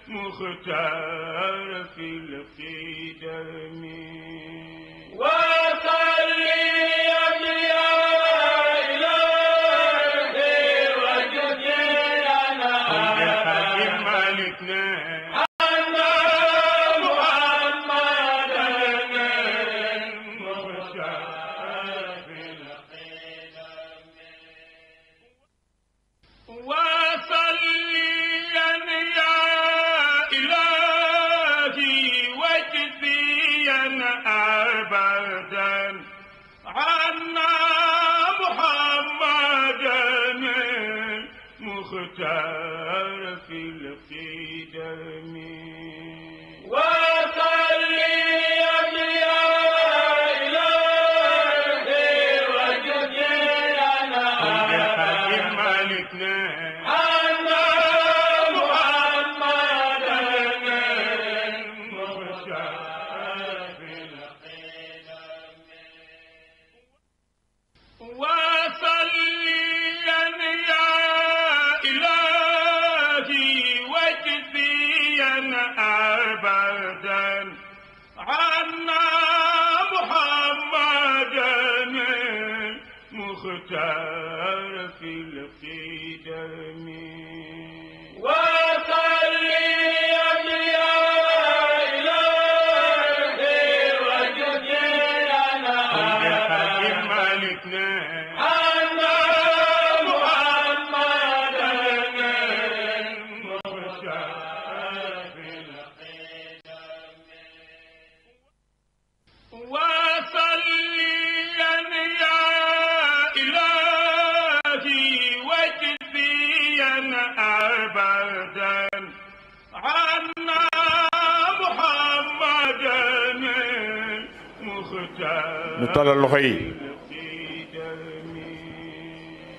مختار في القدم وصلي يا إلهي وجزينا حاجب مالكنا أن محمدا مختار في القدم وصليا يا إلهي واجزيا أبدا عنا محمدا مختار في القدم وصلي يا إلهي وجزينا حاجب مالكنا أن محمدا مختار في القدم وصليا يا إلهي واجزيا أبدا عنا محمدا مختار في القدم وصلي يا إلهي وجزينا حاجب مالكنا أن محمدا مختار في القدم وصليا يا إلهي واجزيا أبدا عنا محمدا مختار نطلع اللخي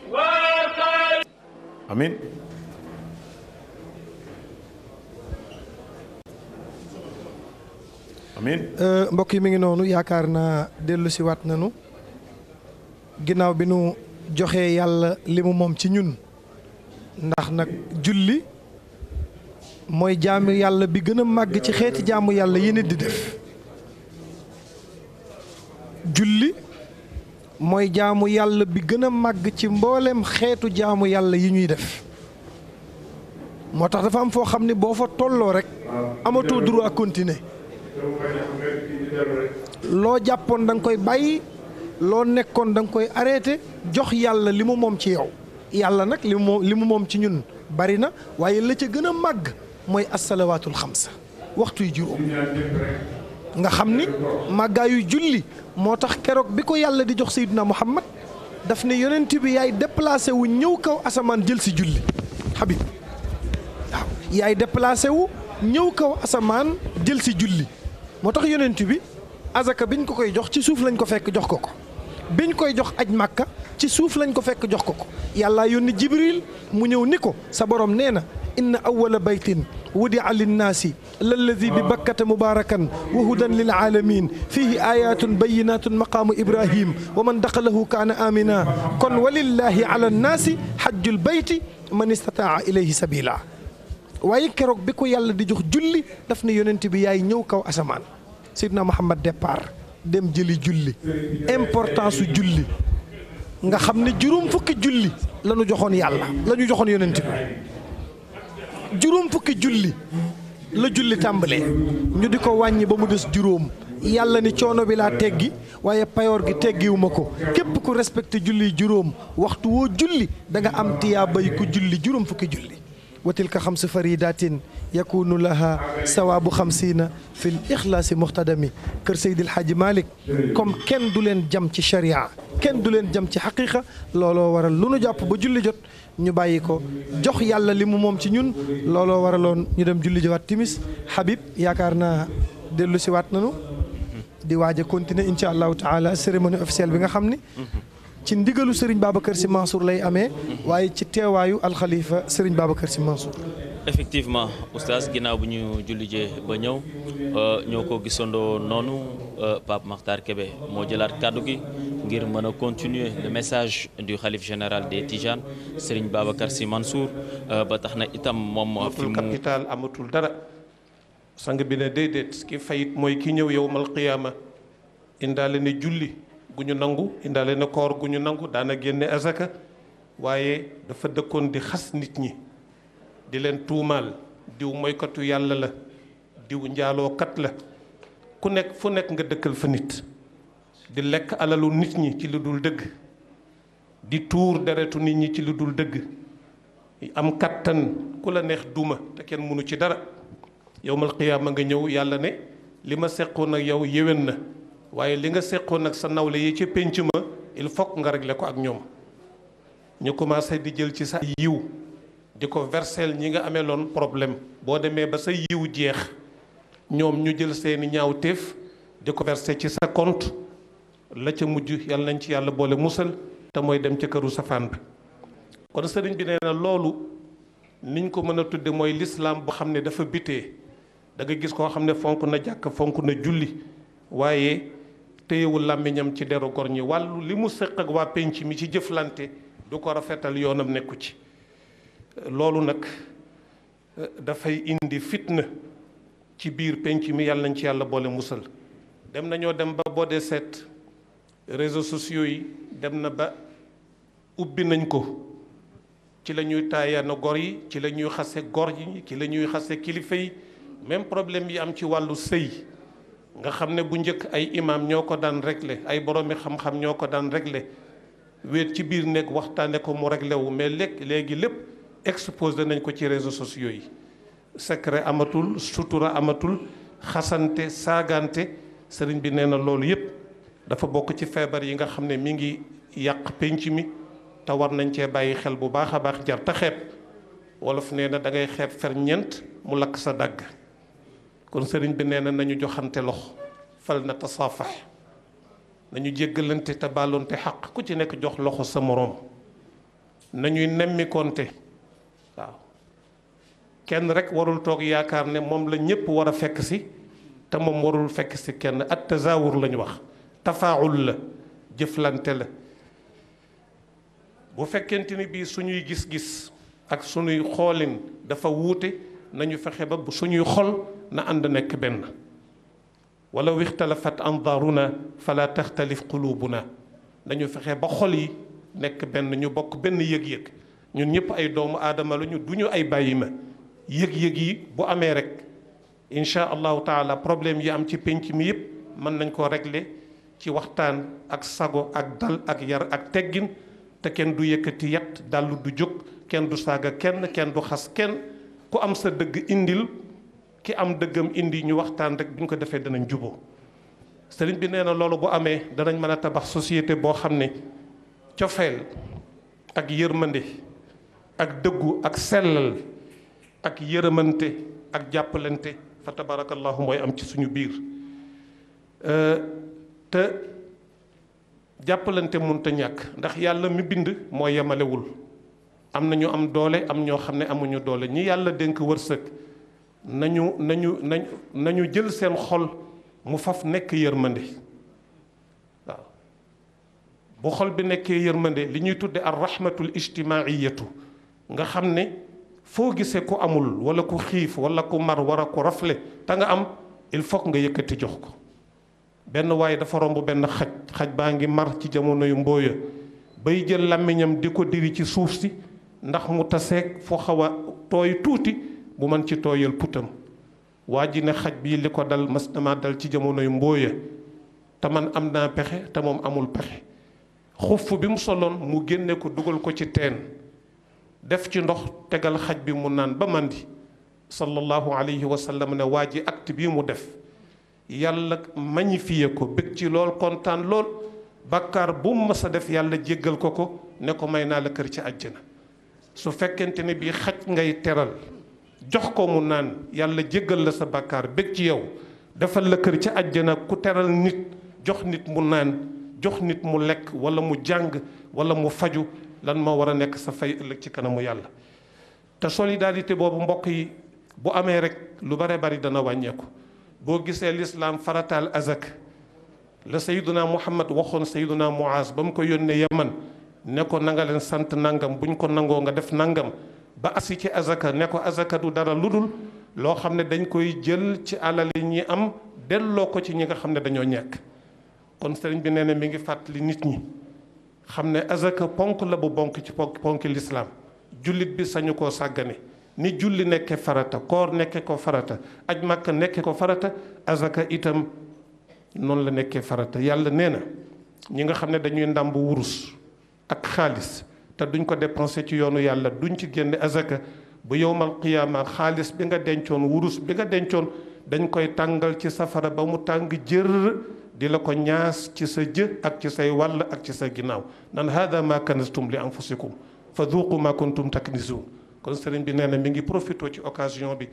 وصلي امين amiin mbokk yi mi ngi noonu yaakaar naa dellu si waat nañu ginnaaw bi nu joxee yàlla li mu moom ci ñun ndax nag julli mooy jaamu yàlla bi gën a màgg ci xeeti jaamu yàlla yi nit di def julli mooy jaamu yàlla bi gën a màgg ci mboolem xeetu jaamu yàlla yi ñuy def moo tax dafa am foo xam ne boo fa tolloo rek amatoo droit continuer loo jàppoon da nga koy bàyyi loo nekkoon da nga koy arrêté jox yàlla li mu moom ci yow yàlla nag li mu moom ci ñun bari na waaye la ca gën a màgg mooy assalawaatul xamsa waxtu yu juróom nga xam ni màggaayu julli moo tax keroog bi ko yàlla di jox Seydina Muhammad daf ne yonent bi yaay déplacé wu ñëw kaw asamaan jël si julli Habib waaw yaay déplacé wu ñëw kaw asamaan jël si julli moo tax yonent bi azaka biñ ko koy jox ci suuf lañ ko fekk jox ko ko biñ koy jox aj màkka ci suuf lañ ko fekk jox ko ko yàlla yónni jibril mu ñëw ni ko sa borom nee na inna awwala baytin wudia linnaasi lalladi bi bakkata mubarakan wa hudan lil alamin fihi ayatun bayinatun maqaamu ibrahim wa man daxalahu kaana amina kon walillahi ala nnaasi xajjul bayti man istataa ilayhi sabila waaye keroog bi ko yàlla di jox julli daf ne yonent bi yaay ñëw kaw asamaan Seydina Muhammad départ dem jëli julli importance su julli nga xam ne juróom fukki julli la ñu joxoon yàlla la ñu joxoon yonent bi juróom fukki julli la julli tàmbalee ñu di ko wàññi ba mu des juróom yàlla ni coono bi laa teggi waaye payoor gi teggiwuma ko képp ku respecté julli juróom waxtu woo julli da nga am tiyaabay ku julli juróom fukki julli wa tilka xamsu faridatin yakunu laha sawaabu xamsiina fi l ixlaasi muxtadami kër Seydil Hadji Malick comme kenn du leen jam ci sharia kenn du leen jam ci xaqiqa looloo waral lu nu jàpp ba julli jot ñu bàyyi ko jox yàlla li mu moom ci ñun looloo waraloon ñu dem julli jiwaat timis Habib yaakaar naa dellu si waat nanu di waaj a continuer incha allahu taala cérémonie officielle bi nga xam ni ci ndigalu Serigne Babacar Sy Mansour lay amee waaye ci teewaayu alxalifa Serigne Babacar Sy Mansour. effectivement oustaz ginnaaw bu ñu jullijee ba ñëw ñoo ko gisandoo noonu Pape Makhtar Kébé moo jëlaat kàddu gi ngir mën a continuer le message du khalife général des Tidianes Serigne Babacar Sy Mansour ba tax na itam moom fi mu capital amatul dara sang bi ne déedéet ki fayit mooy ki ñëw yowmal qiyaama indaale ne julli gu ñu nangu indaale ne koor gu ñu nangu daana génne azaka waaye dafa dëkkoon di xas nit ñi di leen tuumaal diw moykatu yàlla la diw njaalookat la ku nekk fu nekk nga dëkkal fa nit di lekk alalu nit ñi ci lu dul dëgg di tuur deretu nit ñi ci lu dul dëgg am kattan ku la neex duma te kenn mënu ci dara yowmal qiyaama nga ñëw yàlla ne li ma seqoon ak yow yéwén na waaye li nga seqoon ak sa nawle yi ci pénc ma il faut nga régler ko ak ñoom ñu commencé di jël ci sa yiw di ko versel ñi nga amee loon problème boo demee ba sa yiw jeex ñoom ñu jël seeni ñaawteef di ko versé ci sa compte la ca mujj yàlla nañ ci yàlla boole musal te mooy dem ca këru safaan bi kon sëriñ bi nee na loolu niñ ko mën a tudde mooy lislaam boo xam ne dafa bitee da nga gis koo xam ne fonk na jàkk fonk na julli waaye téyewul làmmiñam ci deru gor ñi wàllu li mu sëq ak waa penc mi ci jëflante du ko rafetal yoonam nekku ci loolu nag dafay indi fitna ci biir penc mi yàlla nañ ci yàlla boole musal dem nañoo dem ba boo dee seet réseaux sociaux yi dem na ba ubbi nañ ko ci la ñuy taayaana gor yi ci la ñuy xase gor yi ci la ñuy xase kilifa yi même problème yi am ci wàllu sëy nga xam ne bu njëkk ay imam ñoo ko daan réglé ay boroomi xam-xam ñoo ko daan réglé wéet ci biir nekk waxtaane ko mu réglé wu mais léegi lépp exposé nañ ko ci réseaux sociaux yi secret amatul sutura amatul xasante saagante sëriñ bi nee na loolu yépp dafa bokk ci feebar yi nga xam ne mi ngi yàq penc mi te war nañ cee bàyyi xel bu baax a baax jar te xeeb wolof nee na da ngay xeeb ferñeent mu lakk sa dàgg kon sëriñ bi nee na nañu joxante loxo fal na tasaafax nañu jéggalante te baalonte xaq ku ci nekk jox loxo sa moroom nañuy nemmikonte waaw kenn rek warul toog yaakaar ne moom la ñëpp war a fekk si te moom warul fekk si kenn at tazawur la ñu wax tafaawul la jëflante la bu fekkente ni bii suñuy gis-gis ak suñuy xoolin dafa wuute nañu fexe ba suñuy xol na ànd nekk benn walaw ixtalafat andaaruna fala taxtalif qulubuna nañu fexe ba xol yi nekk benn ñu bokk benn yëg-yëg ñun ñëpp ay doomu aadama la ñu du ñu ay bàyyi ma yëg-yëg yi bu amee rek incha allahu taala problème yi am ci pénc mi yëpp mën nañ koo régler ci waxtaan ak sago ak dal ak yar ak teggin te kenn du yëkkati yat dallu du jóg kenn du saaga kenn du xas kenn ku am sa dëgg indil ki am dëggam indi ñu waxtaan rek bu ñu ko defee danañ juboo sëriñ bi nee na loolu bu amee danañ mën a tabax société boo xam ne cofeel ak yërmande ak dëggu ak sellal ak yërëmante ak jàppalante fa tabarakallahu mooy am ci suñu biir te jàppalante mënta ñàkk ndax yàlla mi bind moo yemalewul am na ñu am doole am ñoo xam ne amuñu doole ñi yàlla dénk wërsëg nañu jël seen xol mu faf nekk yërmande waaw bu xol bi nekkee yërmande li ñuy tudde ar rahmatul ijtimaiyatu nga xam ne foo gisee ku amul wala ku xiif wala ku mar war a ko rafle te nga am il faut nga yëkkati jox ko benn waaye dafa romb benn xaj baa ngi mar ci jamono yu mbooya bay jël làmmiñam di ko diri ci suuf si ndax mu taseeg foo xaw a tooy tuuti bu mën ci tooyal putam waa ji ne xaj bii li ko dal mas dama dal ci jamono yu mbooya te man am naa pexe te moom amul pexe xuff bi mu soloon mu génne ko dugal ko ci teen def ci ndox tegal xaj bi mu naan ba mandi sallallahu alayhi wa sallam ne waa ji acte bii mu def yàlla magnifié ko bëgg ci lool kontaan lool bàkkaar bu mu mës a def yàlla jéggal ko ne ko may naa la kër ci àjjana su fekkente ne bii xaj ngay teral jox ko mu naan yàlla jéggal la sa bàkkaar bëgg ci yow defal la kër ci àjjana ku teral nit jox nit mu naan jox nit mu lekk wala mu jàng wala mu faju lan moo war a nekk sa fay ëllëg ci kanamu yàlla te solidarité boobu mbokk yi bu amee rek lu bare bari dana wàññeeku boo gisee lislaam farataal azak la sayyiduna Muhammad waxoon sayyiduna Muaz ba mu ko yónnee Yaman ne ko na nga leen sant nangam buñ ko nangoo nga def nangam ba asi ci azaka ne ko azaka du dara ludul loo xam ne dañ koy jël ci alal yi ñi am delloo ko ci ñi nga xam ne dañoo ñàkk. kon sëriñ bi nee na mi ngi fàttali nit ñi xam ne azaka ponk la bu bonk ci ponk lislaam jullit bi sañu koo sàggane ni julli nekke farata koor nekke ko farata aj màkka nekke ko farata azaka itam noonu la nekkee farata. yàlla nee na ñi nga xam ne dañuy ndàmb wurus ak xaalis te duñ ko dépensé ci yoonu yàlla duñ ci génne azaka bu yowmal qiyaama xaalis bi nga dencoon wurus bi nga dencoon dañ koy tàngal ci safara ba mu tàng jër di la ko ñaas ci sa jë ak ci say wàll ak ci sa ginnaaw nan hada ma kanastum li anfusikum fa duuqu ma kuntum taknizuun. kon sëriñ bi nee na mi ngi profité ci occasion bi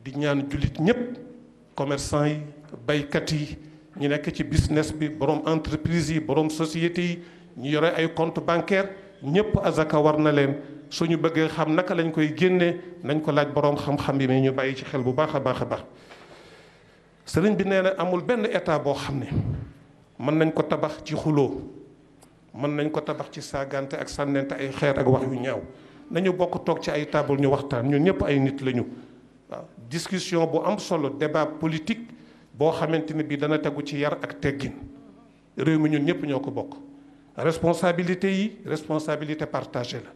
di ñaan jullit ñépp commerçant yi baykat yi ñu nekk ci business bi borom entreprise yi borom société yi ñu yore ay compte bancaire ñépp azaka war na leen suñu bëggee xam naka lañ koy génnee nañ ko laaj borom xam-xam yi mais ñu bàyyi ci xel bu baax a baax a baax. sëriñ bi nee na amul benn état boo xam ne mën nañ ko tabax ci xuloo mën nañ ko tabax ci saagante ak sànnente ay xeer ak wax yu ñaaw nañu bokk toog ci ay table ñu waxtaan ñun ñëpp ay nit lañu. waaw discussion bu am solo débat politique boo xamante ne bii dana tegu ci yar ak teggin réew mi ñun ñëpp ñoo ko bokk. responsabilité yi responsabilité partagée la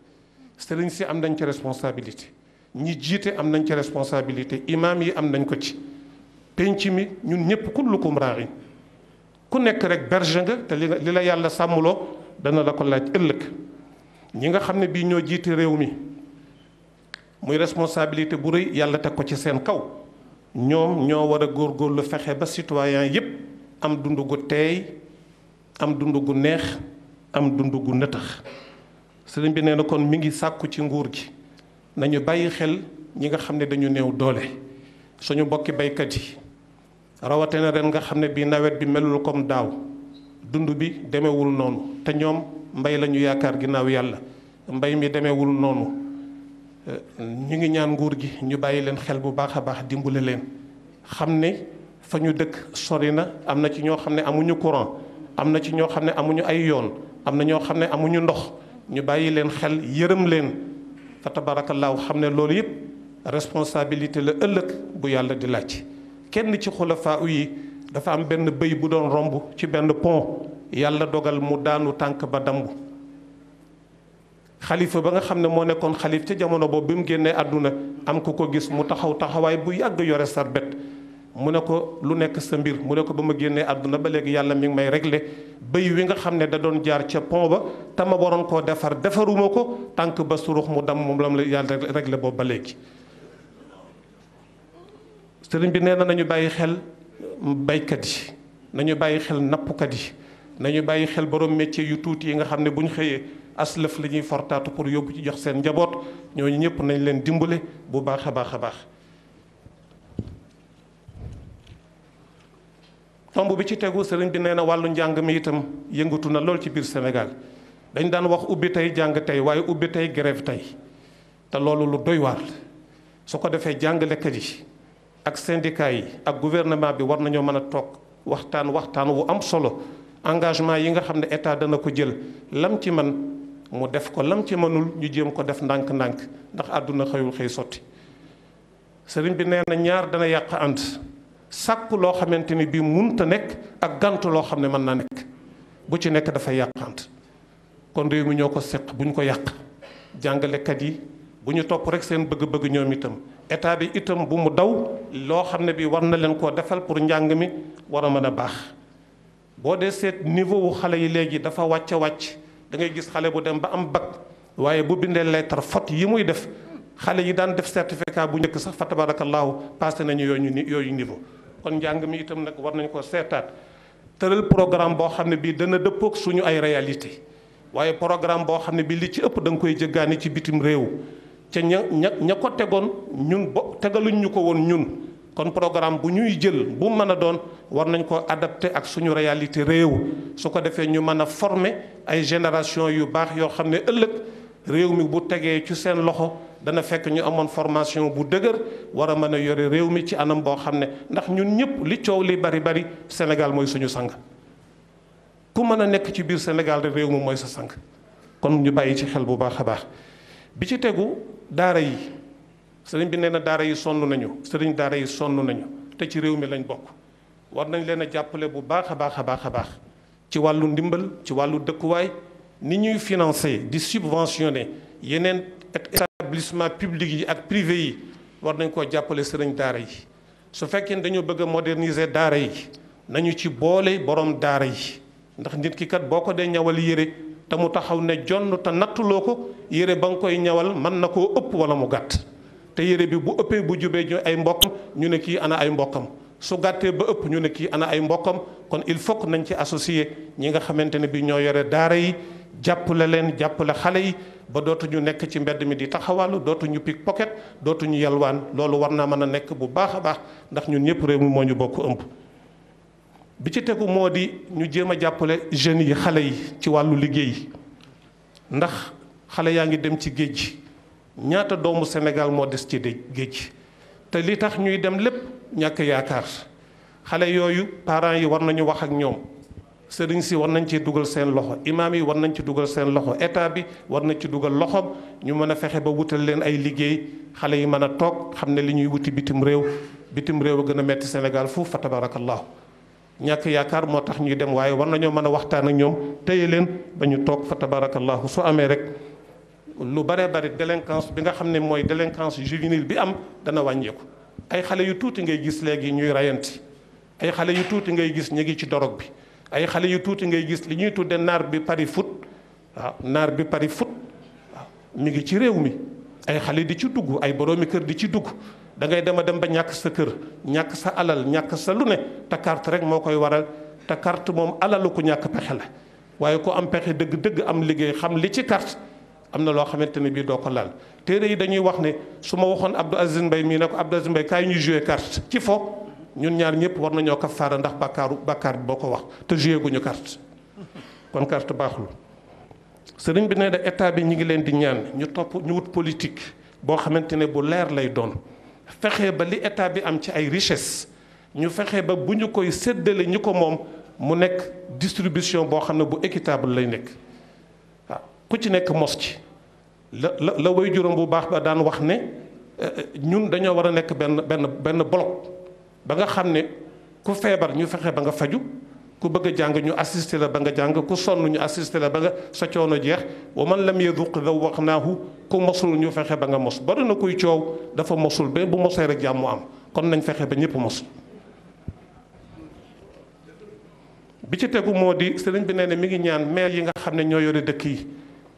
sëriñ si am nañ ci responsabilité ñi jiite am nañ ci responsabilité imaam yi am nañ ko ci. penc mi ñun ñëpp kullukum raa'in ku nekk rek berger nga te li la yàlla sàmmuloo dana la ko laaj ëllëg. ñi nga xam ne bii ñoo jiite réew mi muy responsabilité bu rëy yàlla teg ko ci seen kaw ñoom ñoo war a góorgóorlu fexe ba citoyen yépp am dund gu teey am dund gu neex am dund gu nëtëx. sëriñ bi nee na kon mi ngi sàkku ci nguur gi nañu bàyyi xel ñi nga xam ne dañu néew doole suñu mbokki baykat yi rawatina ren nga xam ne bii nawet bi melul comme daaw dund bi demewul noonu te ñoom mbay la ñu yaakaar ginnaaw yàlla mbay mi demeewul noonu ñu ngi ñaan nguur gi ñu bàyyi leen xel bu baax a baax dimbale leen xam ne fa ñu dëkk sori na am na ci ñoo xam ne amuñu courant am na ci ñoo xam ne amuñu ay yoon am na ñoo xam ne amuñu ndox ñu bàyyi leen xel yërëm leen fa tabaarakallaahu xam ne loolu yëpp responsabilité la ëllëg bu yàlla di laaj. kenn ci xulafaa yi dafa am benn bëy bu doon romb ci benn pont yàlla dogal mu daanu tànk ba damb xalifa ba nga xam ne moo nekkoon xalif ca jamono boobu bi mu génnee àdduna am ku ko gis mu taxaw taxawaay bu yàgg yore sarbet mu ne ko lu nekk sa mbir mu ne ko ba ma génnee àdduna ba léegi yàlla mi ngi may régler bëy wi nga xam ne da doon jaar ca pont ba te ma waroon koo defar defaruma ko tànk ba surux mu dam moom lam la yàlla régler boobu ba léegi. sëriñ bi nee na nañu bàyyi xel baykat yi nañu bàyyi xel nappkat yi nañu bàyyi xel borom métier yu tuuti yi nga xam ne bu ñu xëyee aslëf la ñuy fortaatu pour yóbbu ci jox seen njaboot ñooñu ñëpp nañ leen dimbale bu baax a baax a baax. tomb bi ci tegu sëriñ bi nee na wàllu njàng mi itam yëngatu na lool ci biir Sénégal dañ daan wax ubbi tey jàng tey waaye ubbi tey grève tey te loolu lu doy waar su ko defee jàngalekat yi ak syndicat yi ak gouvernement bi war nañoo mën a toog waxtaan wu am solo engagement yi nga xam ne état dana ko jël lam ci man mu def ko lam ci mënul ñu jéem ko def ndànk-ndànk ndax àdduna xëyul xëy sotti. sëriñ bi nee na ñaar dana yàq ànd sàkk loo xamante ni bii munta nekk ak gant loo xam ne mën naa nekk bu ci nekk dafay yàq ànd kon réew mi ñoo ko seq bu ñu ko yàq jàngalekat yi bu ñu topp rek seen bëgg-bëgg ñoom itam état bi itam bu mu daw loo xam ne bii war na leen koo defal pour njàng mi war a mën a baax. boo dee seet niveau wu xale yi léegi dafa wàcc da ngay gis xale bu dem ba am bac waaye bu bindee lettre faute yi muy def xale yi daan def certificat bu njëkk sax fa tabarakallahu passé nañu yooyu niveau. kon njàng mi itam nag war nañ ko seetaat tëral programme boo xam ne bii dana dëppook suñu ay réalité waaye programme boo xam ne bii li ci ëpp da nga koy jëggaani ci bitim réew ca ña ko tegoon ñun tegaluñ ñu ko woon ñun. kon programme bu ñuy jël bu mën a doon war nañ ko adapté ak suñu réalité réew su ko defee ñu mën a former ay génération yu baax yoo xam ne ëllëg réew mi bu tegee ci seen loxo dana fekk ñu amoon formation bu dëgër war a mën a yore réew mi ci anam boo xam ne ndax ñun ñëpp li coow li bari Sénégal mooy suñu sang ku mën a nekk ci biir Sénégal rek réew mi mooy sa sang kon ñu bàyyi ci xel bu baax a baax. bi ci tegu daara yi sëriñ bi nee na daara yi sonn nañu sëriñ daara yi sonn nañu te ci réew mi lañ bokk war nañ leen a jàppale bu baax a baax a baax a baax ci wàllu ndimbal ci wàllu dëkkuwaay ni ñuy financer di subventionner yeneen établissement public yi ak privé yi war nañ koo jàppale sëriñ daara yi su fekkee ne dañoo bëgg a moderniser daara yi nañu ci boole borom daara yi ndax nit ki kat boo ko dee ñawal yére te mu taxaw ne jonn te nattuloo ko yére ba nga koy ñawal mën na koo ëpp wala mu gàtt te yére bi bu ëppee bu jubee ñu ay mbokkam ñu ne kii ana ay mbokkam su gàttee ba ëpp ñu ne kii ana ay mbokkam kon il faut que nañ ci associé ñi nga xamante ne bi ñoo yore daara yi jàppale leen jàppale xale yi ba dootuñu nekk ci mbedd mi di taxawàllu dootuñu pickpocket dootuñu yalwaan loolu war naa mën a nekk bu baax a baax ndax ñun ñëpp réew mi moo ñu bokk ëmb. bi ci tegu moo di ñu jéem a jàppale jeunes yi xale yi ci wàllu liggéey ndax xale yaa ngi dem ci géej gi ñaata doomu Sénégal moo des ci géej gi te li tax ñuy dem lépp ñàkk yaakaar xale yooyu parents yi war nañu wax ak ñoom sëriñ si war nañ ci dugal seen loxo imaam yi war nañ ci dugal seen loxo état bi war nañ ci dugal loxoom ñu mën a fexe ba wutal leen ay liggéey xale yi mën a toog xam ne li ñuy wuti bitim réew a gën a metti Sénégal foofu fa tabarakallahu ñàkk yaakaar moo tax ñuy dem waaye war nañoo mën a waxtaan ak ñoom téye leen ba ñu toog fa tabarakallahu su amee rek lu bare bari délinquance bi nga xam ne mooy délinquance juvénile bi am dana wàññeeku ay xale yu tuuti ngay gis léegi ñuy rayanti ay xale yu tuuti ngay gis ñu ngi ci dorog bi ay xale yu tuuti ngay gis li ñuy tudde naar bi pari foot waaw naar bi pari foot waaw mi ngi ci réew mi ay xale di ci dugg ay boroomi kër di ci dugg da ngay dem a dem ba ñàkk sa kër ñàkk sa alal ñàkk sa lu ne te carte rek moo koy waral te carte moom alalu ku ñàkk pexe la waaye ku am pexe dëgg-dëgg am liggéey xam li ci carte am na loo xamante ne bii doo ko laal téere yi dañuy wax ne su ma waxoon Abdou Aziz Mbaye mii ne ko Abdou Aziz Mbaye kaay ñu joué carte ci fo ñun ñaar ñëpp war nañoo kafaara ndax bàkkaar bi boo ko wax te joué guñu carte kon carte baaxul sëriñ bi nee na état bi ñu ngi leen di ñaan ñu topp ñu wut politique boo xamante ne bu leer lay doon fexe ba li état bi am ci ay richesse ñu fexe ba bu ñu koy séddale ñu ko moom mu nekk distribution boo xam ne bu équitable lay nekk waaw ku ci nekk mos ci la way juróom bu baax ba daan wax ne ñun dañoo war a nekk benn bloc ba nga xam ne ku feebar ñu fexe ba nga faju ku bëgg a jàng ñu assisté la ba nga jàng ku sonn ñu assisté la ba nga sa coono jeex wa man lam yaduq daw wax naahu ku mosul ñu fexe ba nga mos bari na kuy coow dafa mosul ba bu mosee rek jàmm am kon nañ fexe ba ñëpp mos. bi ci tegu moo di sëriñ bi nee na mi ngi ñaan maire yi nga xam ne ñoo yore dëkk yi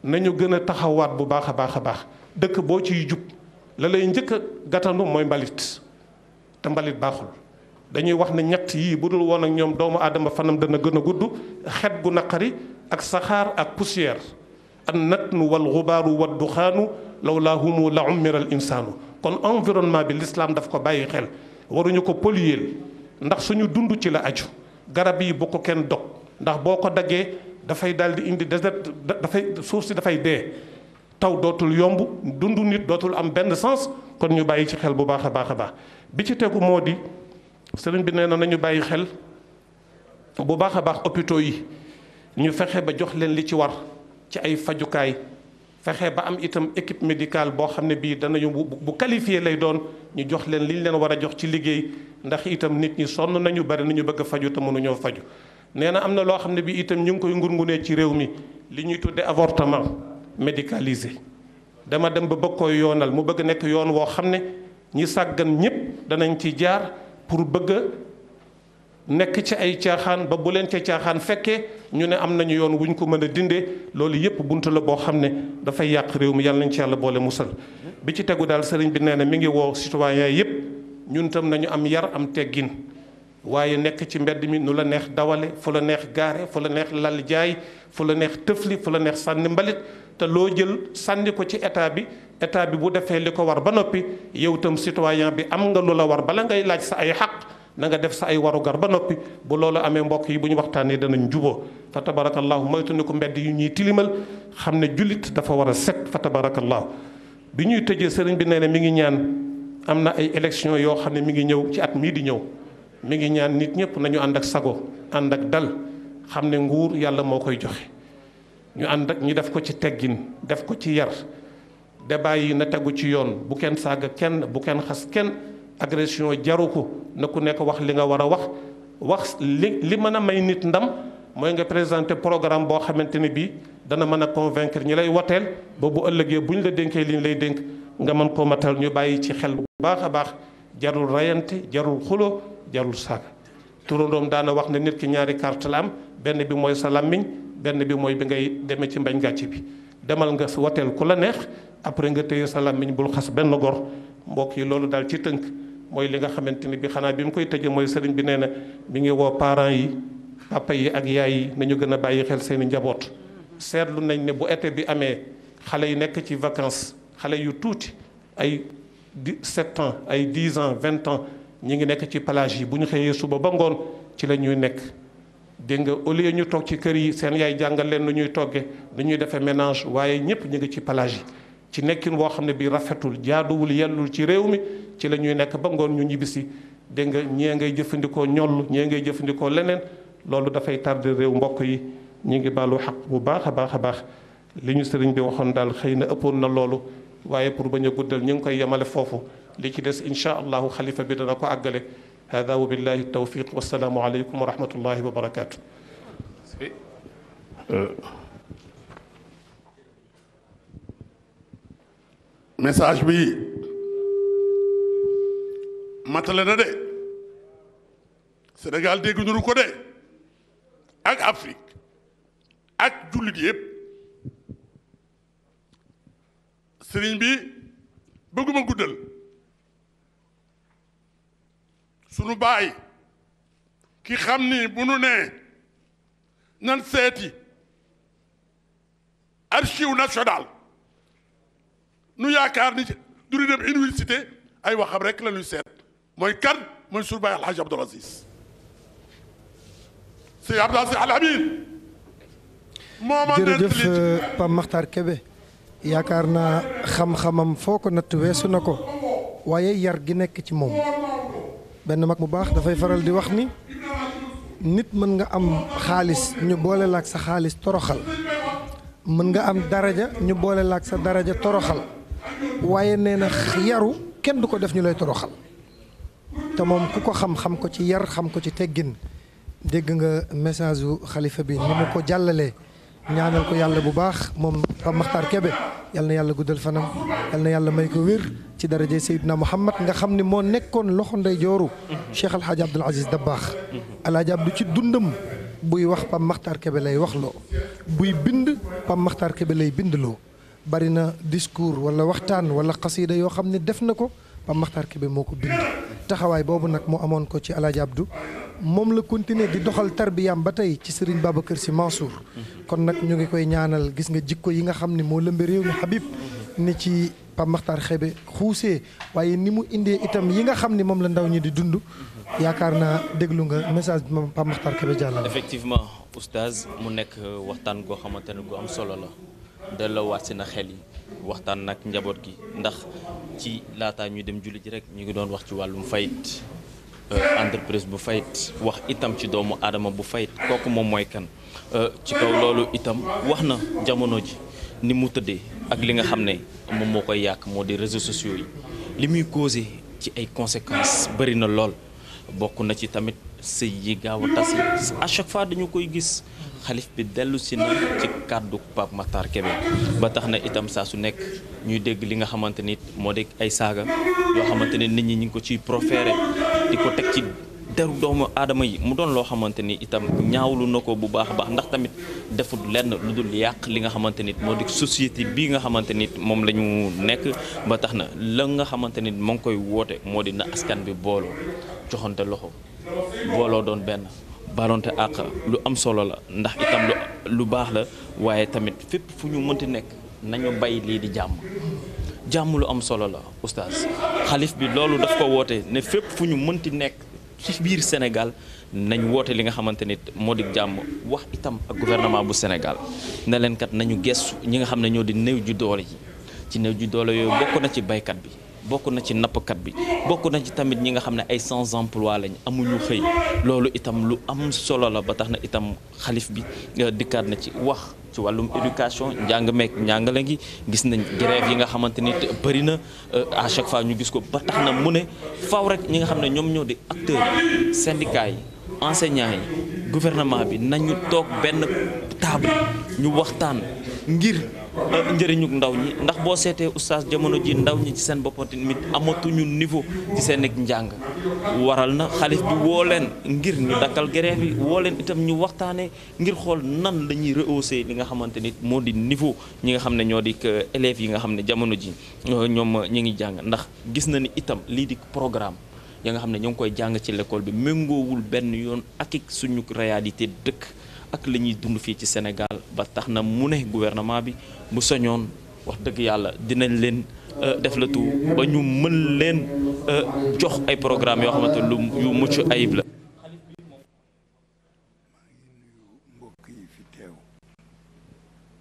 nañu gën a taxawaat bu baax a baax a baax dëkk boo ciy jub la lay njëkk a gàttandu mooy mbalit te mbalit baaxul. dañuy wax ne ñett yii bu dul woon ak ñoom doomu aadama fanam dana gën a gudd xet gu naqari ak saxaar ak poussière an natnu wal xubaaru wad duxaanu lawlaahumu la ummira al insaanu kon environnement bi l'islam daf ko bàyyi xel waruñu ko polluer ndax suñu dund ci la aju garab yi bu ko kenn dog ndax boo ko daggee dafay daal di indi désert dafay suuf si dafay dee taw dootul yomb dund nit dootul am benn sens kon ñu bàyyi ci xel bu baax a baax a baax bi ci tegu moo di sëriñ bi nee na nañu bàyyi xel bu baax a baax hôpitaux yi ñu fexe ba jox leen li ci war ci ay fajukaay fexe ba am itam équipe médicale boo xam ne bii danañu bu qualifié lay doon ñu jox leen li ñu leen war a jox ci liggéey ndax itam nit ñi sonn nañu bari nañu bëgg a faju te mënuñoo faju nee na am na loo xam ne bii itam ñu ngi koy ngungunee ci réew mi li ñuy tudde avortement médicalisé dama dem ba bëgg koy yoonal mu bëgg nekk yoon woo xam ne ñi sàggan ñëpp danañ ci jaar pour bëgg a nekk ci ay caaxaan ba bu leen ca caaxaan fekkee ñu ne am nañu yoon wuñ ko mën a dindee loolu yépp bunt la boo xam ne dafay yàq réew mi yàlla nañ ci yàlla boole musal bi ci tegu daal sëriñ bi nee na mi ngi woo citoyen yépp ñun tam nañu am yar am teggin waaye nekk ci mbedd mi nu la neex dawale fu la neex gaare fu la neex lal jaay fu la neex tëfli fu la neex sànni mbalit te loo jël sànni ko ci état bi bu defee li ko war ba noppi yow itam citoyen bi am nga lu la war bala ngay laaj sa ay xaq na nga def sa ay warugar ba noppi bu loolu amee mbokk yi bu ñu waxtaanee danañ juboo fa tabarakallahu moytu ni ko mbedd yu ñuy tilimal xam ne jullit dafa war a set fa tabarakallahu bi ñuy tëjee sëriñ bi nee na mi ngi ñaan am na ay élection yoo xam ne mi ngi ñëw ci at mii di ñëw mi ngi ñaan nit ñëpp nañu ànd ak sago ànd ak dal xam ne nguur yàlla moo koy joxe ñu ànd ak ñu def ko ci teggin def ko ci yar débat yi na tegu ci yoon bu kenn saaga kenn bu kenn xas kenn agression jaru ko na ku nekk wax li nga war a wax li mën a may nit ndam mooy nga présenter programme boo xamante ni bii dana mën a convaincre ñi lay woteel ba bu ëllëgee bu ñu la dénkee li ñu lay dénk nga mën koo matal ñu bàyyi ci xel bu baax a baax jarul rayante jarul xulo jarul saaga turandoom daana wax ne nit ki ñaari carte la am benn bi mooy sa làmmiñ benn bi mooy bi ngay demee ci mbañ gàcce bi demal nga woteel ku la neex après nga téye sa làmmiñ bul xas benn gor mbokk yi loolu daal ci tënk mooy li nga xamante ni bi xanaa bi mu koy tëjee mooy sëriñ bi nee na mi ngi woo parents yi papa yi ak yaay yi nañu gën a bàyyi xel seeni njaboot seetlu nañ ne bu été bi amee xale yi nekk ci vacances xale yu tuuti ay 7 ans ay 10 ans 20 ans ñi ngi nekk ci plage yi bu ñu xëyee suba ba ngoon ci la ñuy nekk dégg nga au lieu ñu toog ci kër yi seen yaay jàngal leen nu ñuy togge nu ñuy defee ménage waaye ñëpp ñu ngi ci plage yi ci nekkin boo xam ne bii rafetul jaaduwul yellul ci réew mi ci la ñuy nekk ba ngoon ñu ñibbisi dégg nga ñee ngay jëfandikoo ñoll ñee ngay jëfandikoo leneen loolu dafay tardé réew mbokk yi ñu ngi baalu xaq bu baax a baax a baax li ñu sëriñ bi waxoon daal xëy na ëppoon na loolu waaye pour bañ a guddal ñu ngi koy yemale foofu li ci des incha allahu xalifa bi dana ko àggale hada wa billahi tawfiq wasalaamu aleykum wa rahmatullahi wa barakaatu. message bi matale na de Sénégal dégg nuru ko de ak Afrique ak jullit yëpp sëriñ bi bëgguma guddal sunu baay ki xam ni bu nu nee nan seeti archive national nu yaakaar ni du ñu dem université ay waxam rek la ñuy seet mooy kan mooy sunu baay alxaaji Abdul Aziz sëñ Abdul Aziz Al Amin jërëjëf Pape Makhtar Kébé yaakaar naa xam-xamam foo ko natt weesu na ko waaye yar gi nekk ci moom benn mag mu baax dafay faral di wax ni nit mën nga am xaalis ñu boole laak sa xaalis toroxal mën nga am daraja ñu boole laak sa daraja toroxal waaye nee na yaru kenn du ko def ñu lay toroxal te moom ku ko xam-xam ko ci yar xam ko ci teggin dégg nga message u xalifa bi ni mu ko jàllalee ñaanal ko yàlla bu baax moom Pape Makhtar Kébé yal na yàlla guddal fanam yal na yàlla may ko wér ci daraje Seydina Muhammad nga xam ni moo nekkoon loxo ndey jooru Cheikh Al Hadj Abdoul Aziz Dabakh El Hadj Abdou ci dundam buy wax Pape Makhtar Kébé lay wax loo buy bind Pape Makhtar Kébé lay bindloo bari na discours wala waxtaan wala xasida yoo xam ne def na ko Pape Makhtar Kébé moo ko bind taxawaay boobu nag moo amoon ko ci El Hadj Abdou moom la continuer di doxal tarbiyaam ba tey ci Serigne Babacar Sy Mansour kon nag ñu ngi koy ñaanal gis nga jikko yi nga xam ne moo lëmbe réew mi Habib ni ci Pape Makhtar Kébé xuusee waaye ni mu indee itam yi nga xam ne moom la ndaw ñi di dund yaakaar naa déglu nga message bi moom Pape Makhtar Kébé jàllale. effectivement oustaz mu nekk waxtaan goo xamante ne gu am solo la delloowaat si na xel yi waxtaan nag njaboot gi ndax ci laataa ñuy dem julli ji rek ñu ngi doon wax ci wàllum fayit entreprise bu fayit wax itam ci doomu aadama bu fayit kooku moom mooy kan ci kaw loolu itam wax na jamono ji ni mu tëddee ak li nga xam ne moom moo koy yàq moo di réseaux sociaux yi li muy causé ci ay conséquences bëri na lool bokk na ci tamit sëy yi gaaw a tas à chaque fois dañu koy gis xalif bi dellu si na ci kàddu Pape Makhtar Kébé ba tax na itam saa su nekk ñuy dégg li nga xamante ni moo di ay saaga yoo xamante ne nit ñi ñu ngi ko ciy proféré di ko teg ci deru doomu aadama yi mu doon loo xamante ni itam ñaawlu na ko bu baax a baax ndax tamit defut lenn lu dul yàq li nga xamante ni moo di société bii nga xamante ni moom la ñu nekk ba tax na la nga xamante ni moo ngi koy woote moo di na askan bi booloo joxante loxo booloo doon benn balonte àq lu am solo la ndax itam lu baax la waaye tamit fépp fu ñu mënti nekk nañu bay lii di jàmm lu am solo la oustaz xalif bi loolu daf ko woote ne fépp fu ñu mënti nekk ci biir Sénégal nañ woote li nga xamante ni moo di jàmm wax itam ak gouvernement bu Sénégal ne leen kat nañu gestu ñi nga xam ne ñoo di néew ju doole yi ci néew ju doole yooyu bokk na ci baykat bi bokk na ci nappkat bi bokk na ci tamit ñi nga xam ne ay sans emploi lañ amuñu xëy loolu itam lu am solo la ba tax na itam xalif bi dikkaat na ci wax ci wàllum éducation njàng meek njàngale gi gis nañ grève yi nga xamante ni bëri na à chaque fois ñu gis ko ba tax na mu ne faaw rek ñi nga xam ne ñoom ñoo di acteurs yi syndicats yi enseignants yi gouvernement bi nañu toog benn table ñu waxtaan ngir njëriñu ndaw ñi ndax boo seetee oustaz jamono ji ndaw ñi ci seen bopp tamit amatuñu niveau ci seen ak njàng waral na xalif bi woo leen ngir ñu dakkal grève bi woo leen itam ñu waxtaanee ngir xool nan lañuy rehausser li nga xamante ni moo di niveau ñi nga xam ne ñoo di élèves yi nga xam ne jamono ji ñoom ñi ngi jàng ndax gis na ni itam lii di programme ya nga xam ne ñoo ngi koy jàng ci l'école bi méngoowul benn yoon ak suñu réalité dëkk ak la ñuy dund fii ci Sénégal ba tax na mu ne gouvernement bi bu soñoon wax dëgg yàlla dinañ leen def la tout ba ñu mën leen jox ay programme yoo xamante lu yu mucc ayib la.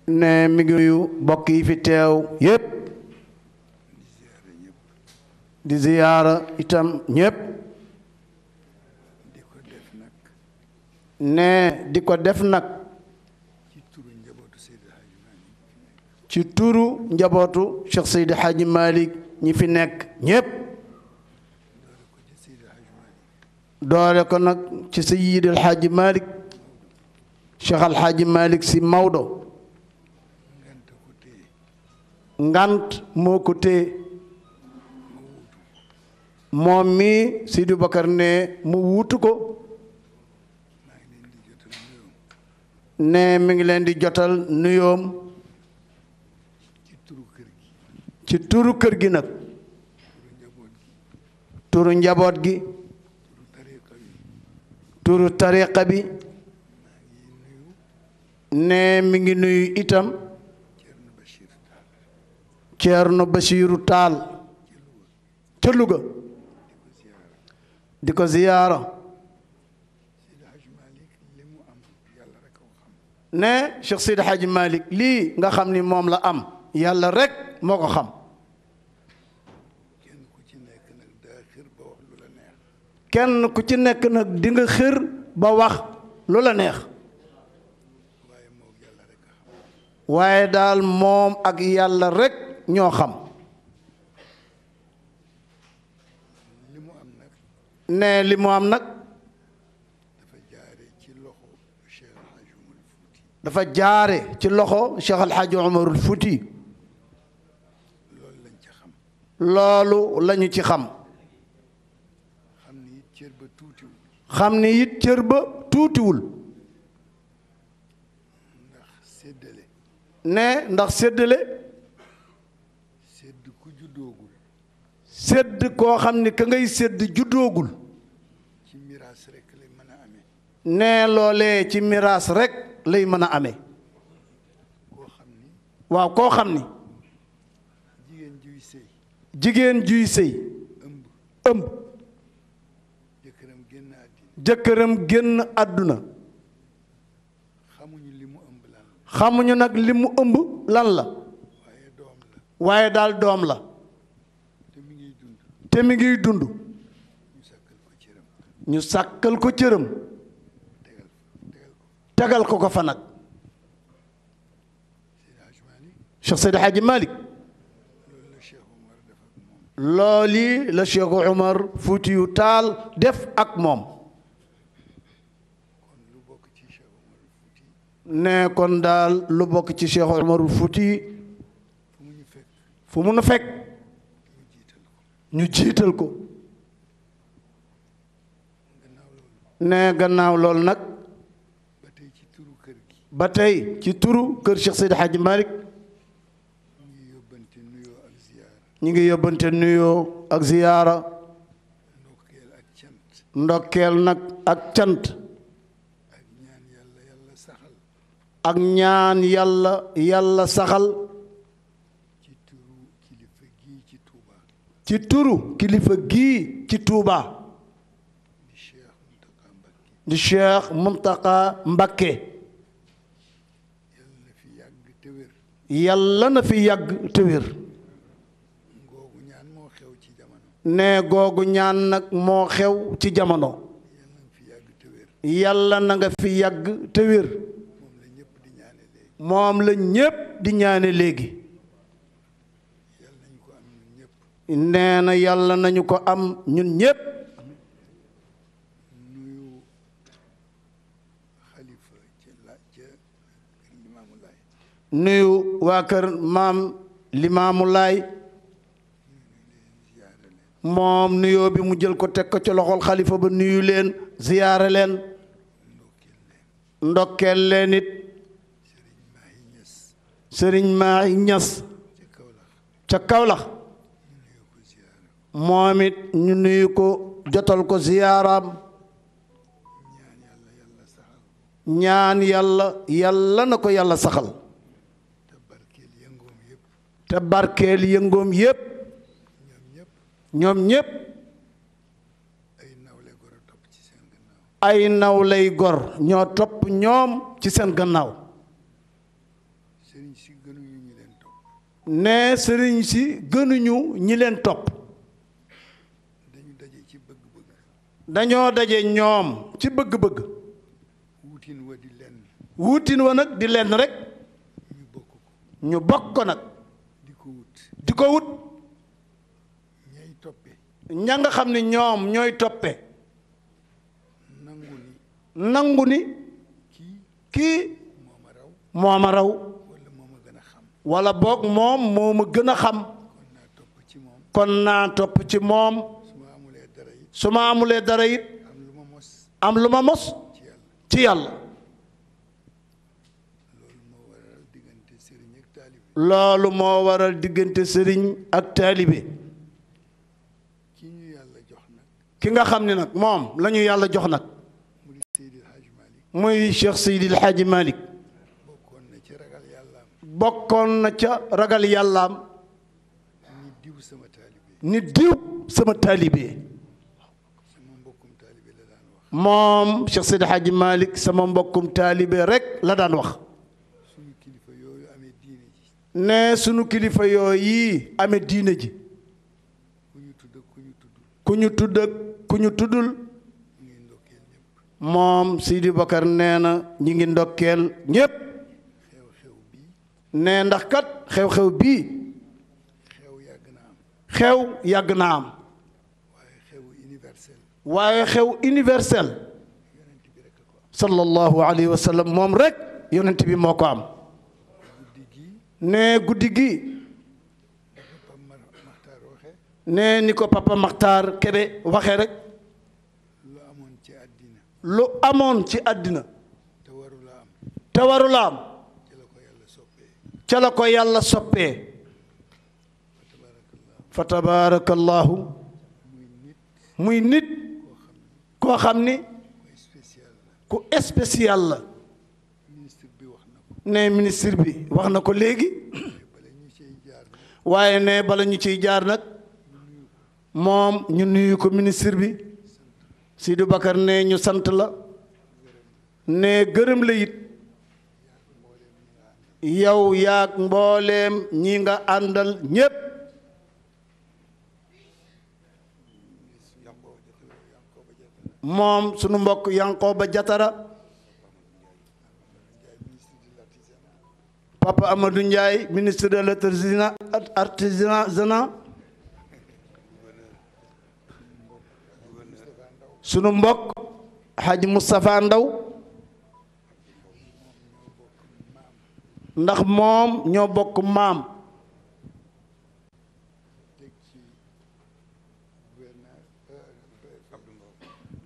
ne mi ngi nuyu mbokk yi fi teew yépp di ziyaara itam ñépp ne di ko def nag ci turu njabootu Cheikh Seydi Hadji Malick ñi fi nekk ñépp doole ko nag ci Seydi El Hadji Malick Cheikh El Hadji Malick Sy Maodo ngant moo ko téye moom mi Sidi Bakar ne mu wutu ko ne mi ngi leen di jotal nuyoom ci turu kër gi nag turu njaboot gi turu tariqa bi ne mi ngi nuyu itam Ceerno Basiiru Taal ca Luga di ko ziyaara ne Cheikh Seydi Hadji Malick lii nga xam ni moom la am yàlla rek moo ko xam kenn ku ci nekk nag di nga xër ba wax lu la neex waaye daal moom ak yàlla rek ñoo xam ne li mu am nag dafa jaare ci loxo Cheikh El Hadji Omarul Fouti loolu lañu ci xam xam ni it cër ba tuutiwul ne ndax séddale sédd koo xam ni ka ngay sédd juddoogul ne loolee ci miraas rekk lay mën a amee waaw koo xam ni jigéen juy sëy ëmb jëkkëram génn àdduna xamuñu nag li mu ëmb lan la waaye daal doom la te mi ngiy dund ñu sàkkal ko cëram tegal ko ko fa nag Cheikh Seydi Hadji Malick looli la Cheikh Omar Foutiyu Taal def ak moom ne kon daal lu bokk ci Cheikh Omar Fouti fu mu nu fekk ñu jiital ko ne gannaaw loolu nag ba tey ci turu kër Cheikh Seydi Hadji Malick ñu ngi yóbbante nuyoo ak ziyaara ndokkeel nag ak cant ak ñaan yàlla saxal ci turu kilifa gii ci Tuuba di Cheikh Muntaqa Mbakke yàlla na fi yàgg te wér ne googu ñaan nag moo xew ci jamono. yàlla na nga fi yàgg te wér. moom la ñépp di ñaane léegi. nee na yàlla nañu ko am ñun ñépp. nuyu waa kër maam Limaamu Laay. moom nuyoo bi mu jël ko teg ko ci loxol xalifa ba nuyu leen ziyaare leen ndokkeel leen it sëriñ Mahi Ñas ca Kawlax moom it ñu nuyu ko jotal ko ziyaaraam ñaan yàlla yàlla na ko yàlla saxal te barkeel yëngoom yépp ñoom ñépp ay nawlay gor ñoo topp ñoom ci seen gannaaw. ne sëriñ si gënuñu ñi leen topp. dañoo daje ñoom ci bëgg-bëgg. wuutin wa nag di lenn rek. ñu bokk ko nag. di ko wut. ña nga xam ne ñoom ñooy toppe nangu ni kii mooma raw wala boog moom moo ma gën a xam kon naa topp ci moom su ma amulee dara it am lu ma mos ci yàlla. loolu moo waral diggante sëriñ ak taalibe. ki nga xam ne nag moom la ñu yàlla jox nag muy Cheikh Seydil Hadji Malick bokkoon na ca ragal yàllaam ni diw sama taalibe moom Cheikh Seydil Hadji Malick sama mbokkum taalibe rek la daan wax ne sunu kilifa yooyu amee diine ji ku ñu tudd ak ku ñu tuddul moom Sidi Bakar nee na ñi ngi ndokkeel ñépp ne ndax kat xew-xew bii xew yàgg na am waaye xew universel sallallahu alayhi wa sallam moom rek yonent bi moo ko am ne guddi gi ne ni ko Papa Makhtar Kébé waxee rek lu amoon ci àddina te warula am ca la ko yàlla soppee fa tabarakallahu muy nit koo xam ni ku spécial la ne ministre bi wax na ko léegi waaye ne bala ñu ciy jaar nag moom ñu nuyu ko ministre bi Sidou Bakar ne ñu sant la ne gërëm la it yow yaag mbooleem ñi nga àndal ñépp moom sunu mbokk Yankoba Diatara Papa Amadou Ndiaye ministre de l'artisanat sunu mbokk Hadj Moustapha Ndaw ndax moom ñoo bokk maam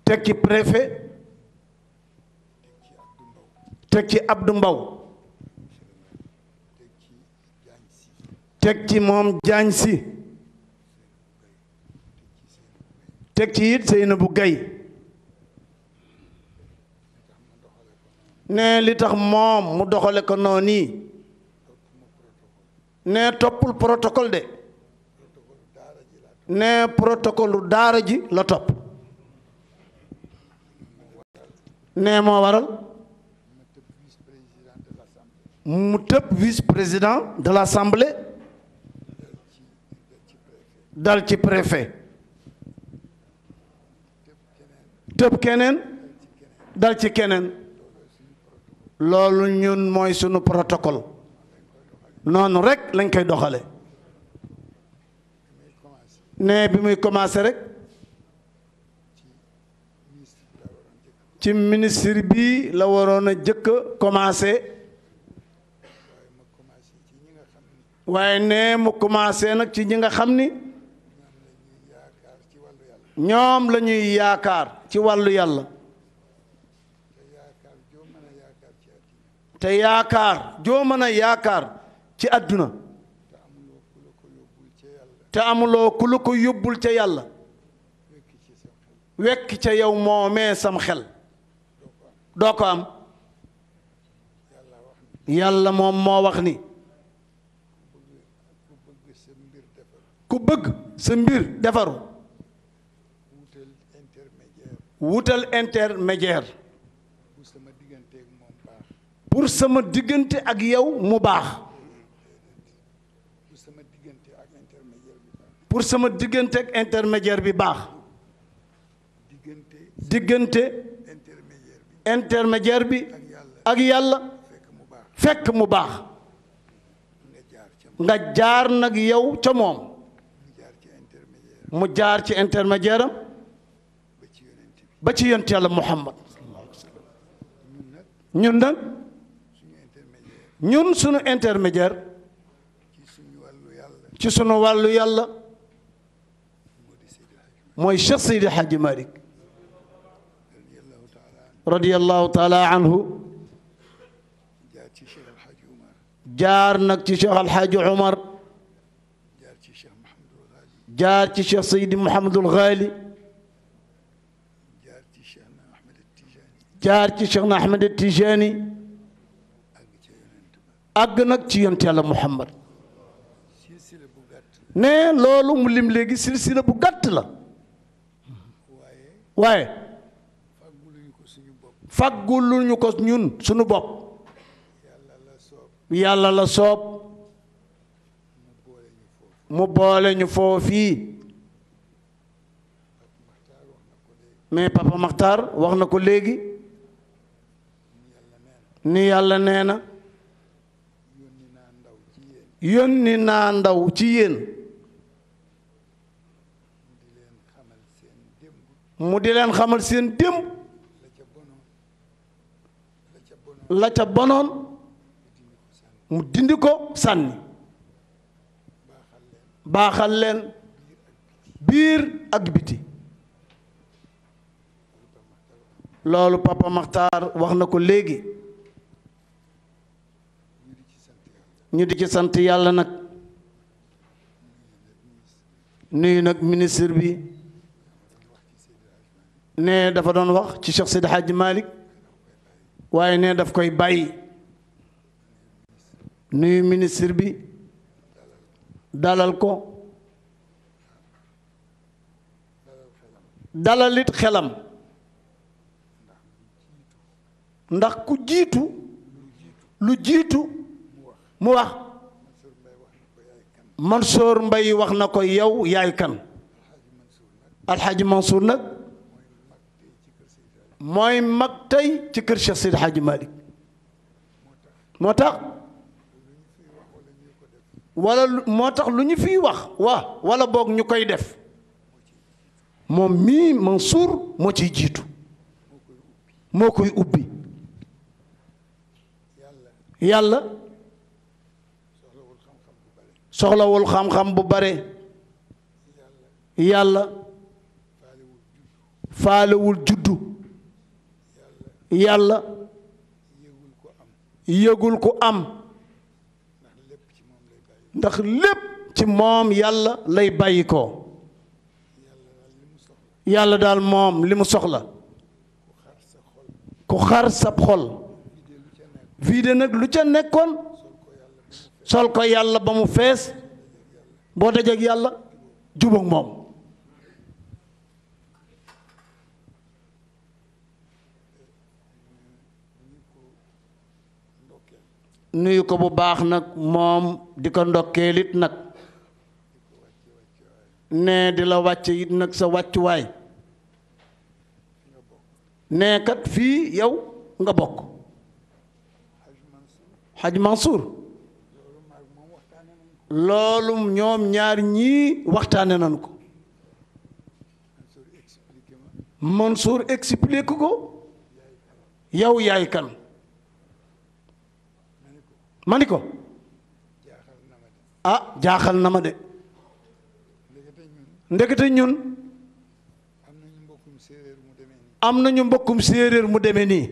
teg ci préfet teg ci Abdou Mbaw teg ci moom Jaañ Si teg ci it Seynabou Gaye ne li tax moom mu doxale ko noonu nii ne toppul protocole de ne protocole daara ji la topp ne moo waral mu tëb vice-président de l'Assemblée dal ci préfet tëb keneen dal ci keneen loolu ñun mooy sunu protocole noonu rek lañ koy doxale ne bi muy commencé rek ci ministre bi la waroon a jëkk a commencé waaye ne mu commencé nag ci ñi nga xam ni ñoom la ñuy yaakaar ci wàllu yàlla te yaakaar joo mën a yaakaar ci àdduna te amuloo ku la ko yóbbul ca yàlla wekk ca yow moomee sam xel doo ko am yàlla moom moo wax ni ku bëgg sa mbir defaru wutal intermédiaire pour sama diggante ak yow mu baax pour sama diggante ak intermédiaire bi baax diggante intermédiaire bi ak yàlla fekk mu baax nga jaar nag yow ca moom mu jaar ci intermédiaire am ba ci yonent yàlla Muhammad ñun nag ñun sunu intermédiaire ci sunu wàllu yàlla mooy Cheikh Seydi Hadji Malick radiyallahu taala anhu jaar nag ci Cheikh Alhaaji Umar jaar ci Cheikh Seydi Mouhamadul Ghali jaar ci Cheikh na Ahmed Tijani àgg nag ci yonent yàlla Muhammad ne loolu mu lim léegi silsila bu gàtt la waaye fagguluñu ko ñun suñu bopp yàlla la soob mu boole ñu foofii mais Papa Makhtar wax na ko léegi ni yàlla nee na yónni naa ndaw ci yéen mu di leen xamal seen démb la ca bonoon mu dindi ko sànni baaxal leen biir ak biti loolu Papa Makhtar wax na ko léegi ñu di ci sant yàlla nag nuyu nag ministre bi ne dafa doon wax ci Cheikh Seydi Hadji Malick waaye ne daf koy bàyyi nuyu ministre bi dalal ko dalalit xelam ndax ku jiitu lu jiitu mu wax Mansour Mbaye wax na ko yow yaay kan Alxaaji Mansour nag mooy mag tey ci kër Cheikh Seydi Hadji Malick moo tax lu ñu fiy wax wala boog ñu koy def moom mii Mansour moo ciy jiitu moo koy ubbi yàlla soxlawul xam-xam bu bare yàlla faalewul juddu yàlla yëgul ko am ndax lépp ci moom yàlla lay bàyyi ko yàlla daal moom li mu soxla ku xar sab xol vide nag lu ca nekkoon sol ko yàlla ba mu fees boo dajeek yàlla jubóog moom nuyu ko bu baax nag moom di ko ndokkeelit nag ne di la wàcce it nag sa wàccuwaay nee kat fii yow nga bokk Hadj Mansour loolu ñoom ñaar ñii waxtaane nañu ko Mansour explique ko yow yaay kan ma ni ko ah jaaxal na ma de ndekete ñun am nañu mbokkum séeréer mu demee nii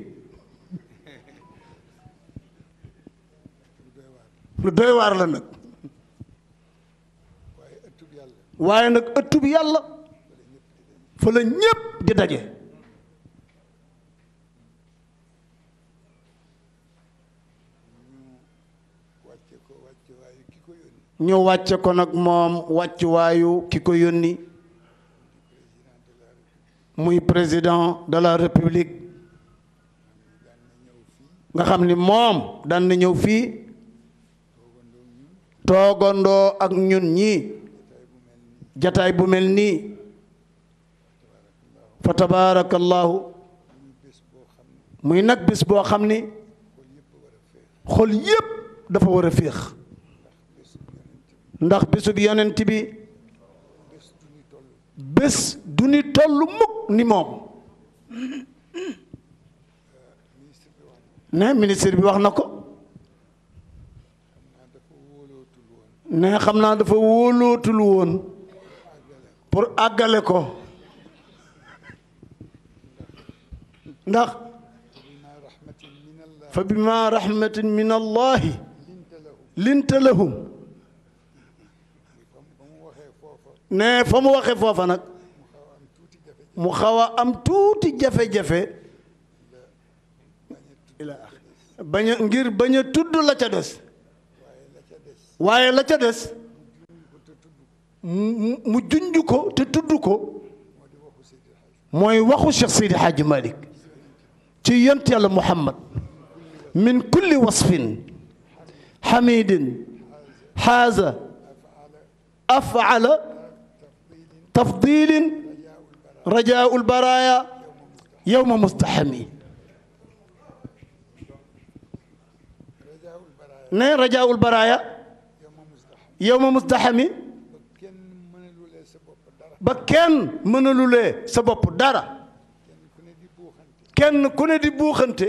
lu doy waar la nag waaye nag ëttub yàlla fa la ñépp di daje ñu wàcce ko nag moom wàccuwaayu ki ko yónni muy président de la république nga xam ni moom daan na ñëw fii toogandoo ak ñun ñii jataay bu mel nii fa tabaarakallaahu muy nag bés boo xam ni xol yépp dafa war a féex ndax bésub yonent bi bés du ni toll mukk ni moom ne ministre bi wax na ko ne xam naa dafa wóolootul woon pour àggale ko ndax fa bima rahmatin min allahi linta lahum ne fa mu waxee foofa nag mu xaw a am tuuti jafe-jafe ngir bañ a tudd la ca des waaye la ca des mu junj ko te tudd ko mooy waxu Cheikh Seydi Hadji Malick ci yont yàlla Muhammad min kulli wasfin xamidin xaaza afala tafdilin rajaul baraya yowma mustaxami ne rajaul baraya yowma mustaxami ba kenn mënalulee sa bopp dara kenn ku ne di buuxante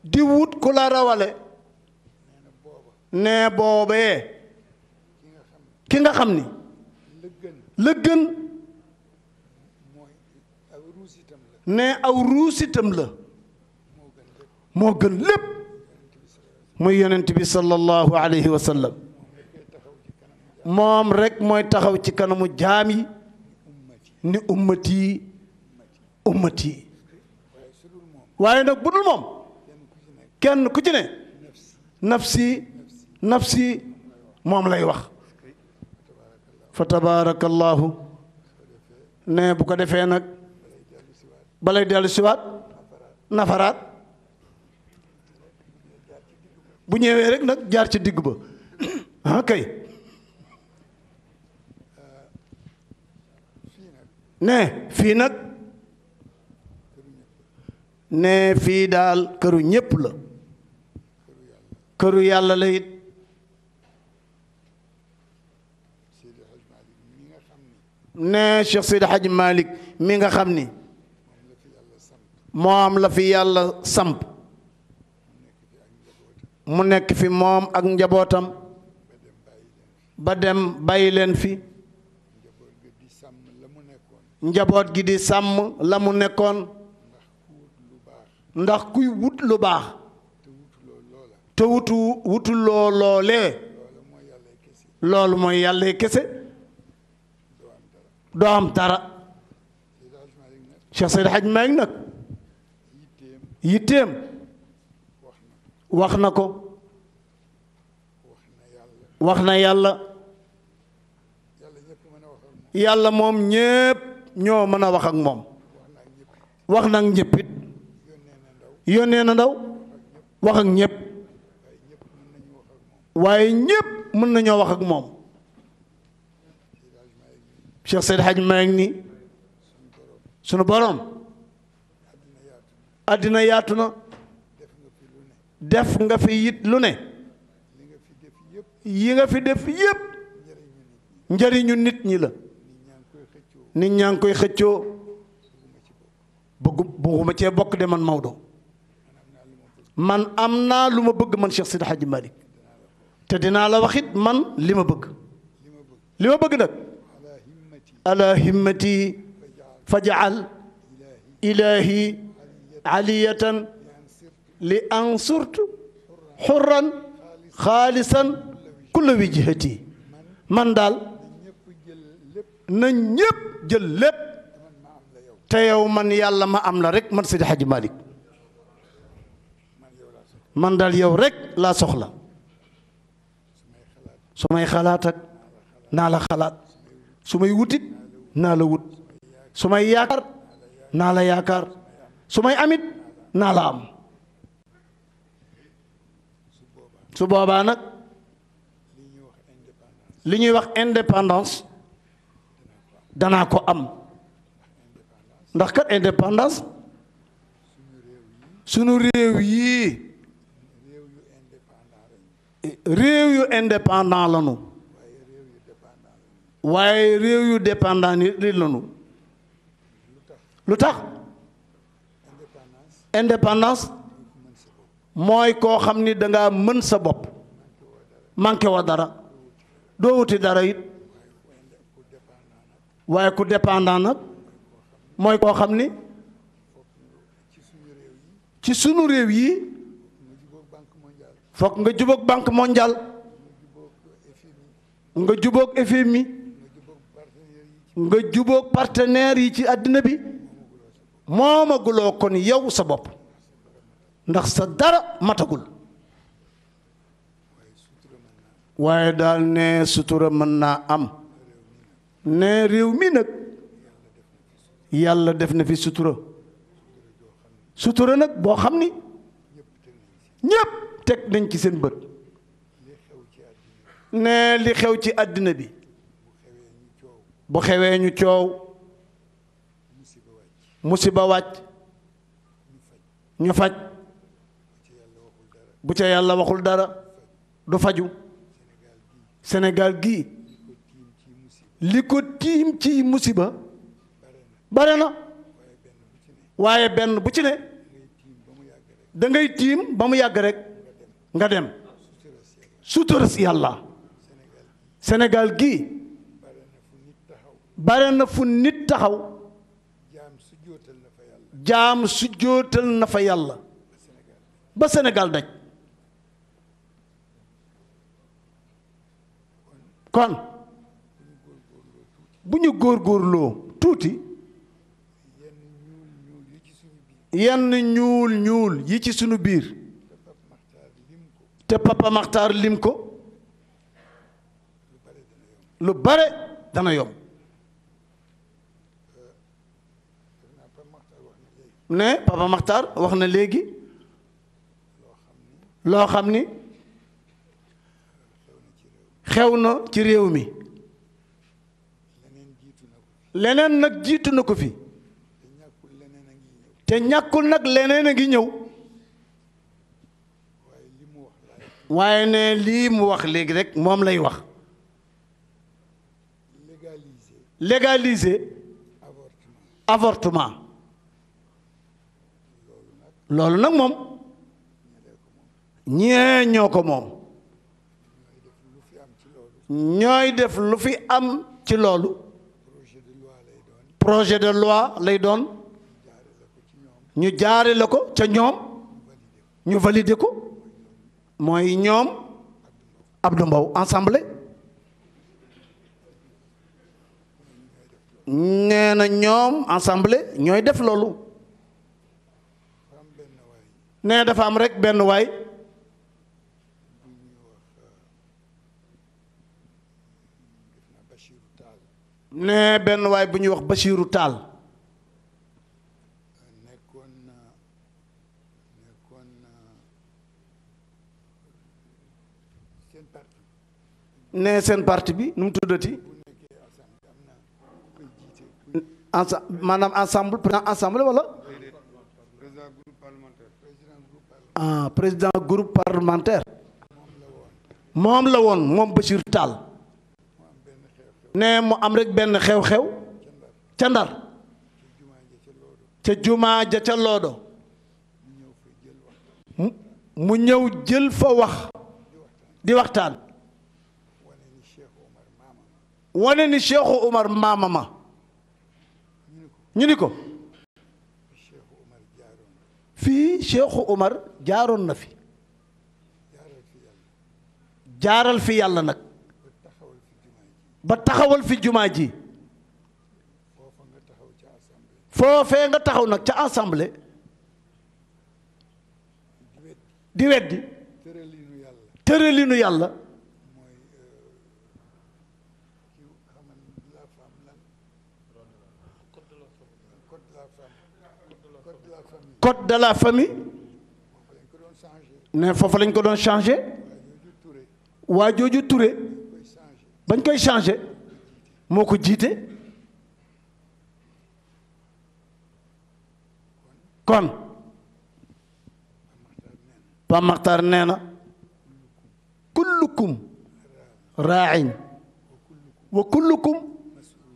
di wut ku la rawale ne boobee ki nga xam ni la gën ne aw ruusitam la moo gën lépp muy yonent bi sallallahu alayhi wa sallam moom rek mooy taxaw ci kanamu jaam yi ni ummati ummati waaye nag bu dul moom kenn ku ci ne nafsi nafsi moom lay wax fa tabarakallahu ne bu ko defee nag balay dellu siwaat nafaraat bu ñëwee rek nag jaar ci digg ba ah kay ne fii nag ne fii daal këru ñépp la këru yàlla la it ne Cheikh Seydi Hadji Malick mi nga xam ni moom la fi yàlla samp mu nekk fi moom ak njabootam ba dem bàyyi leen fi njaboot gi di sàmm la mu nekkoon ndax kuy wut lu baax te wutuloo loolee loolu mooy yàlla kese doo am dara Cheikh Seydi Hadji Malick nag yitteem wax na ko wax na yàlla yàlla moom ñépp ñoo mën a wax ak moom wax na ak ñépp it yónnee na ndaw wax ak ñépp waaye ñépp mën nañoo wax ak moom Cheikh Seydi Hadji Malick ni sunu boroom àddina yaatu na def nga fi it lu ne yi nga fi def yépp njëriñu nit ñi la nit ñaa ngi koy xëccoo bëgguma cee bokk de man Maodo man am naa lu ma bëgg man Cheikh Sidi Hadji Malick te dinaa la wax it man li ma bëgg nag ala himmati fajal ilahi aliyatan li ansurtu xurran xaalisan kulla wijhati man daal na ñépp jël lépp te yow man yàlla ma am la rek man Sidi Hadji Malick man daal yow rek laa soxla su may xalaat ak naa la xalaat su may wutit naa la wut su may yaakaar naa la yaakaar su may amit naa la am su boobaa nag li ñuy wax indépendance danaa ko am ndax kat indépendance sunu réew yii réew yu indépendant lanu waaye réew yu dépendant ni lanu lu tax indépendance mooy koo xam ni dangaa mën sa bopp manqué wa dara doo wuti dara it waaye ku dépendant nag mooy koo xam ni ci sunu réew yi fokk nga jubóog banque mondiale nga jubóog FMI nga jubóog partenaires yi ci àddina bi moomaguloo kon yow sa bopp ndax sa dara matagul waaye daal ne sutura mën naa am ne réew mi nag yàlla def na fi sutura sutura nag boo xam ni ñépp teg nañ ci seen bët ne li xew ci àddina bi bu xewee ñu coow musiba wàcc ñu faj bu ca yàlla waxul dara du faju Sénégal gii li ko tiim ci musiba bare na waaye benn bu ci ne da ngay tiim ba mu yàgg rek nga dem sutura si yàlla Sénégal gii bare na fu nit taxaw jaam su jóotal na fa yàlla ba Sénégal daj kon bu ñu góorgóorloo tuuti yenn ñuul yi ci sunu biir te Papa Makhtar lim ko lu bare dana yomb ne Papa Makhtar wax na léegi loo xam ni xew na ci réew mi leneen nag jiitu na ko fi te ñàkkul nag leneen a ngi ñëw waaye ne lii mu wax léegi rek moom lay wax légaliser avortement loolu nag moom ñee ñoo ko moom ñooy def lu fi am ci loolu projet de loi lay doon ñu jaare la ko ca ñoom ñu valider ko mooy ñoom Abdou Mbow assemblée nee na ñoom assemblée ñooy def loolu nee dafa am rek benn waay nee benn waay bu ñuy wax Bachirou Tall nee seen parti bi nu mu tuddati maanaam ensemble président ensemble wala président groupe parlementaire moom la woon moom Bachir Tall ne mu am rek benn xew-xew ca Ndar ca jumaa ja ca Loodo mu ñëw jël fa wax di waxtaan wane ni Cheikhu Omar maamama ñu ni ko fii Cheikhu Omar jaaroon na fi jaaral fi yàlla nag ba taxawal fi jumaa ji foofee nga taxaw nag ca assemblée di weddi tëralinu yàlla code de la famille ne foofu lañ ko doon changé waa jooju Touré bañ koy changé moo ko jiite kon Pape Makhtar nee na kullukum raa'in wa kullukum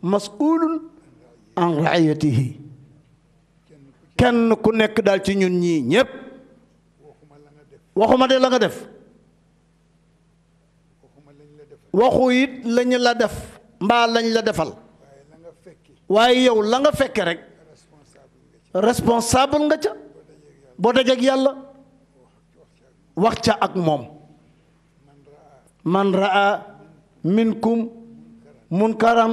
mas'ulun an ra'iyatihi kenn ku nekk daal ci ñun ñii ñépp waxuma de la nga def waxu it lañu la def mbaa lañ la defal waaye yow la nga fekke rek responsable nga ca boo dajeek yàlla wax ca ak moom man raa minkum munkaran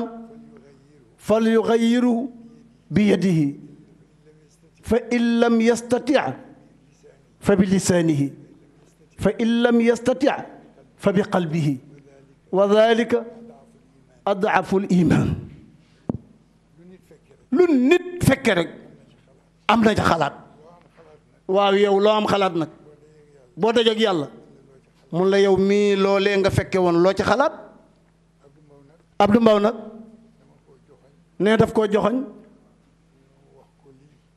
fal yughayyiru bi yadihi fa in lam yastati fa bi lisaanihi fa in lam yastati fa bi qalbihi wa dhalika ad'afu al-iman lu nit fekke rek am na ca xalaat waaw yow loo am xalaat nag boo dajeek yàlla mun la yow mii loolee nga fekke woon loo ci xalaat Abdou Mbow nag nee daf koo joxoñ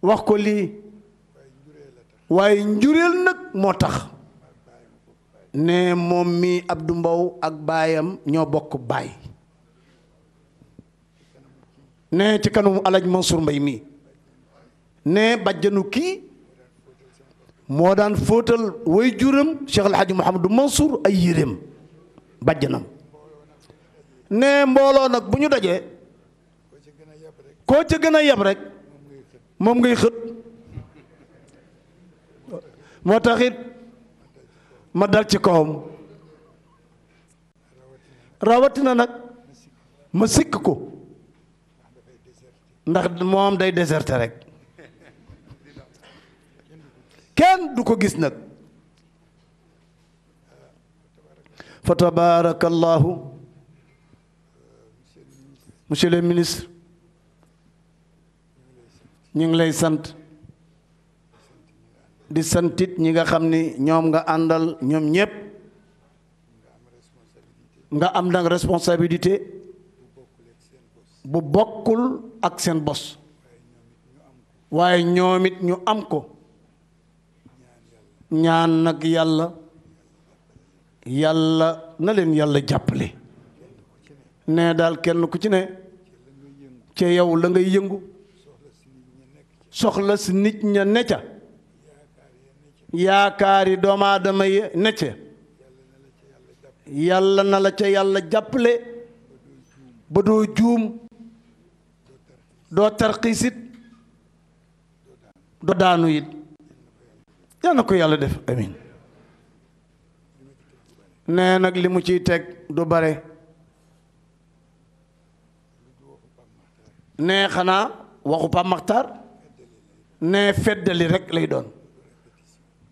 wax ko lii waaye njureel nag moo tax ne moom mii Abdou Mbow ak baayam ñoo bokk baay ne ci kanamu Alaaji Mansour Mbay mii ne bàjjanu kii moo daan fóotal way juram Cheikh El Hadj Mouhamadou Mansour ay yéreem bàjjanam ne mbooloo nag bu ñu dajee koo ca gën a yeb rek moom ngay xët moo taxit ma dal ci kawam rawatina nag ma sikk ko ndax moom day déserté rek kenn du ko gis nag fa tabarakallahu monsieur le ministre ñu ngi lay sant di santit ñi nga xam ni ñoom nga àndal ñoom ñépp nga am nag responsabilité bu bokkul ak seen bos waaye ñoom it ñu am ko ñaan nag yàlla yàlla na leen yàlla jàppale ne daal kenn ku ci ne ca yow la ngay yëngu soxla si nit ña ne ca yaakaari doomu aadama yi ne ca yàlla na la ca yàlla jàppale ba doo juum doo tarxiisit doo daanu it yal na ko yàlla def amin nee nag li mu ciy teg du bare nee xanaa waxu Pape Makhtar nee feddali rek lay doon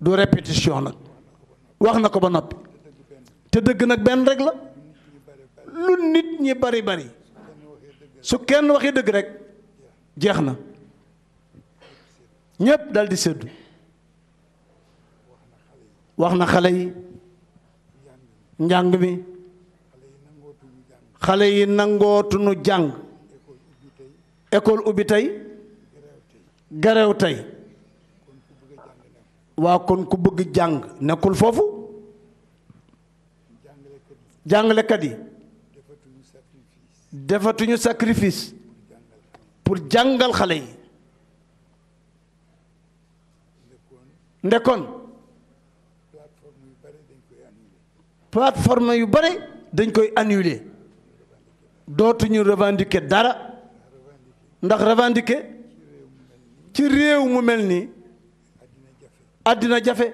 du répétition nag wax na ko ba noppi te dëgg nag benn rek la lu nit ñi bari bari su kenn waxee dëgg rek jeex na ñépp dal di séddu wax na xale yi njàng mi xale yi nangootuñu jàng école ubbi tey garew tey waa kon ku bëgg jàng nekkul foofu jàngalekat yi defatuñu sacrifice pour jàngal xale yi ndekoon plateforme yu bare dañ koy annuler dootuñu revendiquer dara ndax revendiquer ci réew mu mel nii àddina jafe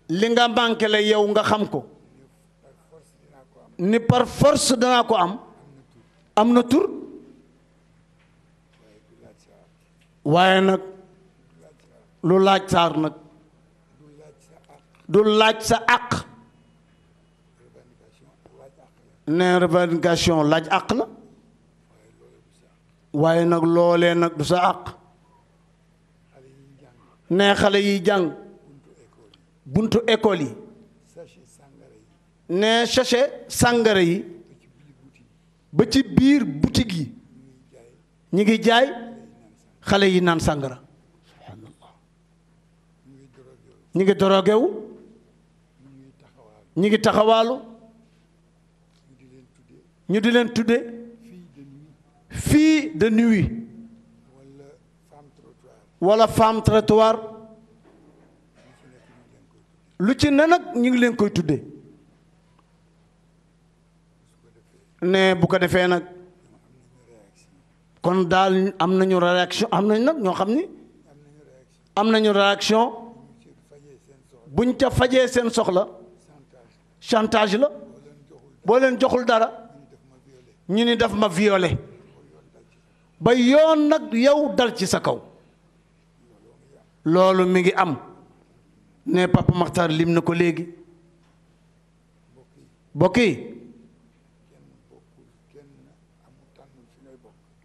li nga manqué la yow nga xam ko ni par force danaa ko am na tur waaye nag lu laaj saar nag du laaj sa àq ne revendication laaj àq la waaye nag loolee nag du sa àq ne xale yi jàng buntu école yi ne sachet sàngara yi ba ci biir boutique yi ñi ngi jaay xale yi naan sàngara subhanallah ñi ngi dorogewu ñi ngi taxawaalu ñu di leen tudde fille de nuit wala femme trottoir lu ci ne nag ñu ngi leen koy tudde ne bu ko defee nag kon daal am nañu réaction am nañ nag ñoo xam ni am nañu réaction buñ ca fajee seen soxla chantage la boo leen joxul dara ñu ni daf ma violé ba yoon nag yow dal ci sa kaw loolu mi ngi am ne Papa Makhtar lim na ko léegi bokk yi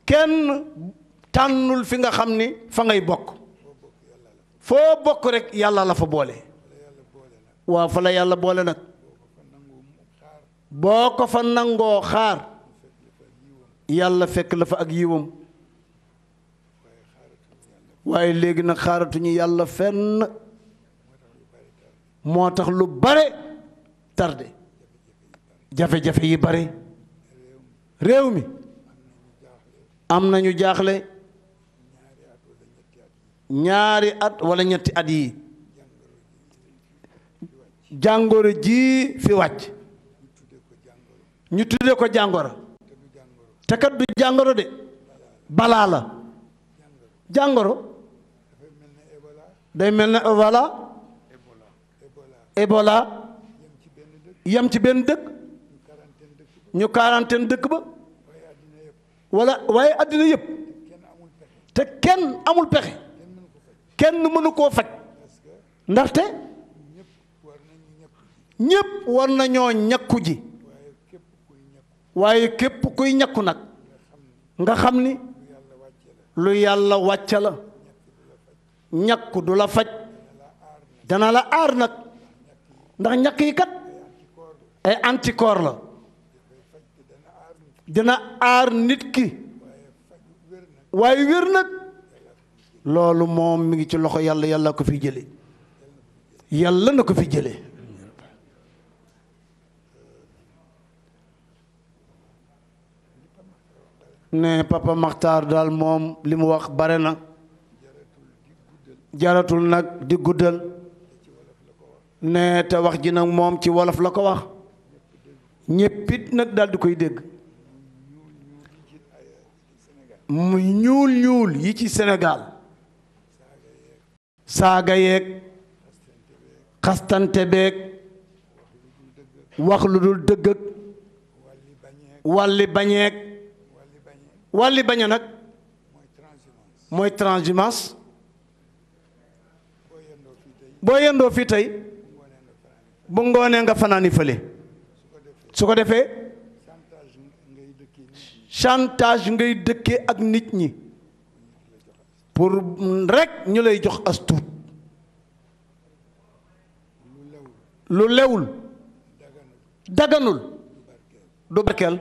kenn tànnul fi nga xam ni fa ngay bokk foo bokk rek yàlla la fa boole waaw fa la yàlla boole nag boo ko fa nangoo xaar yàlla fekk la fa ak yiwam waaye léegi nag xaaratuñu yàlla fenn moo tax lu bare tardé jafe-jafe yi bare réew mi am nañu jaaxle ñaari at wala ñetti at yi jàngoro ji fi wàcc ñu tuddee ko jàngoro te kat du jàngoro de balaa la jàngoro day mel ne Ebola yem ci benn dëkk ñu quarantaine dëkk ba wala waaye àddina yëpp te kenn amul pexe kenn mënu koo faj ndaxte ñépp war nañoo ñakku ji waaye képp kuy ñakku nag nga xam ni lu yàlla wàcce la ñakku du la faj dana la aar nag ndax ñakk yi kat ay anticorps la dina aar nit ki waaye wér nag loolu moom mi ngi ci loxo yàlla yàlla ko fi jële yàlla na ko fi jële ne Papa Makhtar daal moom li mu wax bare na jaratul nag di guddal ne te wax ji nag moom ci wolof la ko wax ñéppit nag daal di koy dégg mu ñuul yi ci Sénégal saaga yeeg xastante beeg wax lu dul dëgg ak wàlli bañeeg wàlli baña nag mooy transhumance boo yendoo fii tey bu ngoonee nga fanaani fële su ko defee chantage ngay dëkkee ak nit ñi pour rek ñu lay jox as tuut lu lewul daganul du barkeel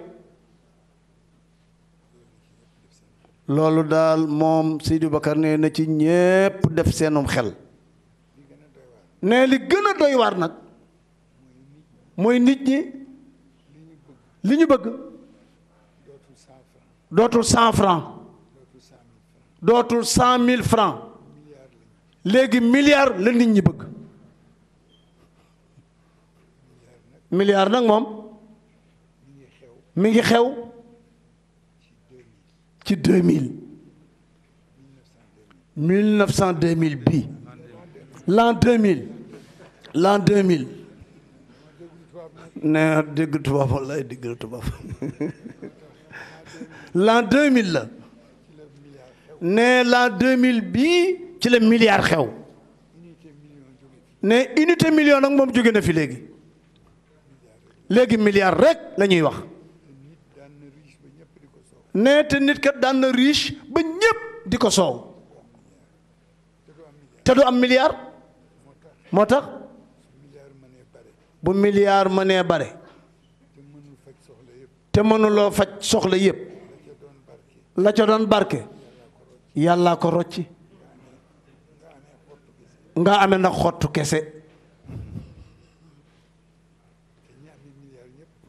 loolu daal moom Seydou Bakar nee na ci ñépp def seenum xel ne li gën a doy waar nag mooy nit ñi li ñu bëgg dootul 100 francs dootul 100 000 francs léegi milliard la nit ñi bëgg milliard nag moom mi ngi xew ci 1900 bii l'an 2000 ne dégg tubaab wallaay dégg tubaab l'an 2000 la ne l'an 2000 bii ci la milliard xew ne unité million nag moom jóge na fi léegi milliard rek la ñuy wax ne te nit kat daan na riche ba ñépp di ko soow te du am milliard moo tax bu milliard mënee bare te mënuloo faj soxla yépp la ca doon barke yàllaa ko rocci nga amee nag xottu kese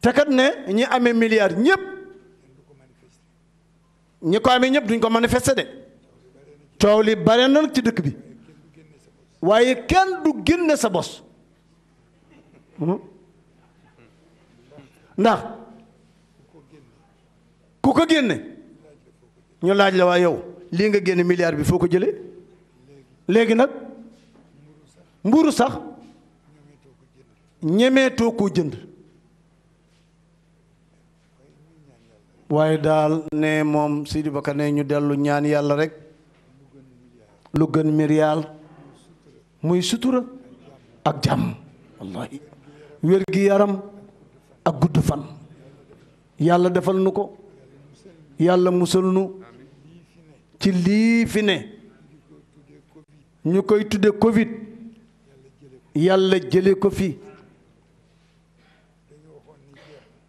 te kat ne ñi amee milliard ñépp ñi ko amee ñépp duñ ko manifester de coow li bare na nag ci dëkk bi waaye kenn du génne sa bos ndax ku ko génne ñu laaj la waa yow lii nga génne milliard bi foo ko jëlee léegi nag mburu sax ñemeetoo koo jënd waaye daal ne moom Sidi Bakar ne ñu dellu ñaan yàlla rek lu gën milliard muy sutura ak jàmm wallahi wér gi yaram ak gudd fan yàlla defal nu ko yàlla musal nu ci lii fi ne ñu koy tudde Covid yàlla jële ko fi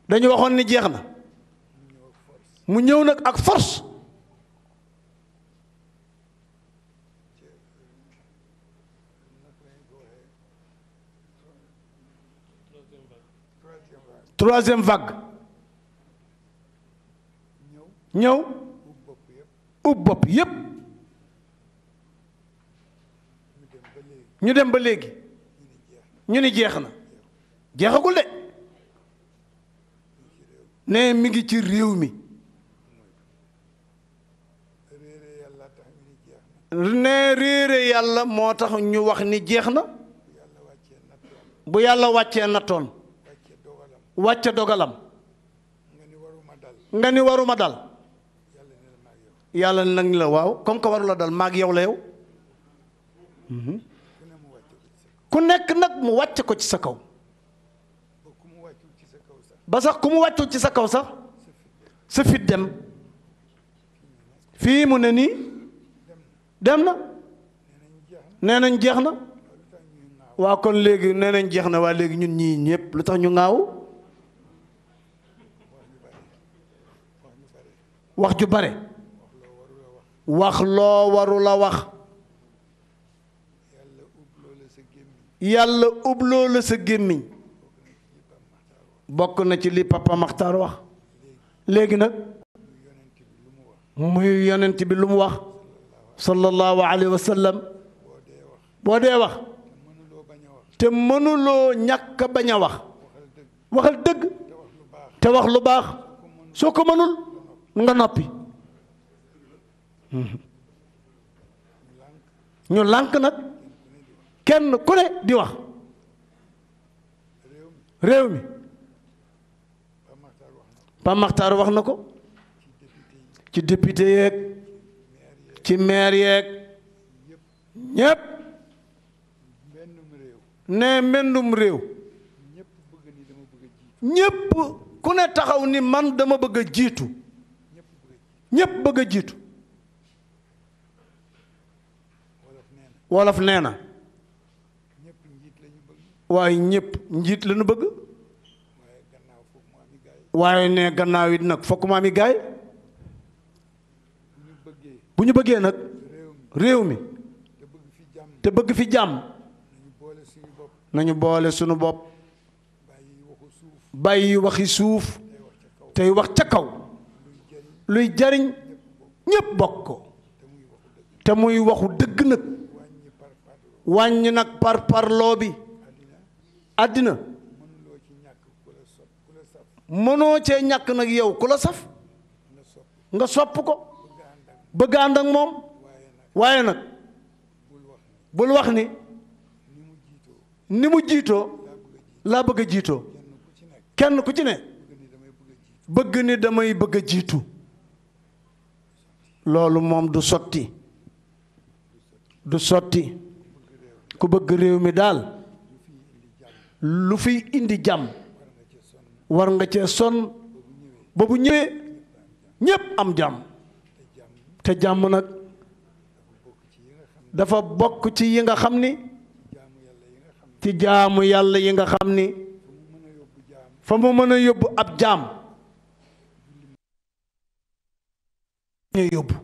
dañu waxoon ni jeex na mu ñëw nag ak force troisième vague ñëw ub bopp yépp ñu dem ba léegi ñu ni jeex na jeexagul de ne mi ngi ci réew mi ne réere yàlla moo tax ñu wax ni jeex na bu yàlla wàccee nattoon wàcce dogalam nga ni waruma dal yàlla nag ni la waaw comme que waru la dal maag yow la yow ku nekk nag mu wàcce ko ci sa kaw ba sax ku mu wàccul ci sa kaw sax sa fit dem fii mu ne nii dem na nee nañ jeex na waa kon léegi nee nañ jeex na waa léegi ñun ñii ñëpp lu tax ñu ŋaaw wax ju bare wax loo waru la wax yàlla ubloo la sa gémmiñ bokk na ci li Papa Makhtar wax léegi nag muy yonent bi lu mu wax sallallahu alayhi wa sallam boo dee wax te mënuloo ñàkk bañ a wax waxal dëgg te wax lu baax soo ko mënul nga noppi ñu lànk nag kenn ku ne di wax réew mi Papa Makhtar wax na ko ci député yeeg ci maire yeeg ñépp ne mbendum réew ñépp ku ne taxaw ni man dama bëgg a jiitu ñépp bëgg a jiitu wolof nee na waaye ñépp njiit lañu bëgg waaye ne gannaaw it nag fokk mu ami gaay bu ñu bëggee nag réew mi te bëgg fi jàmm nañu boole sunu bopp bàyyi waxi suuf tey wax ca kaw luy jariñ ñépp bokk ko te muy waxu dëgg nag wàññi nag par parloo bi àddina mënoo cee ñàkk nag yow ku la saf nga sopp ko bëgg ànd ak moom waaye nag bul wax ni mu jiitoo laa bëgg a jiitoo kenn ku ci ne bëgg ni damay bëgg a jiitu loolu moom du sotti ku bëgg réew mi daal lu fiy indi jàmm war nga cee sonn ba bu ñëwee ñépp am jàmm te jàmm nag dafa bokk ci yi nga xam ni ci jaamu yàlla yi nga xam ni fa mu mën a yóbbu ab jaam ñu yóbbu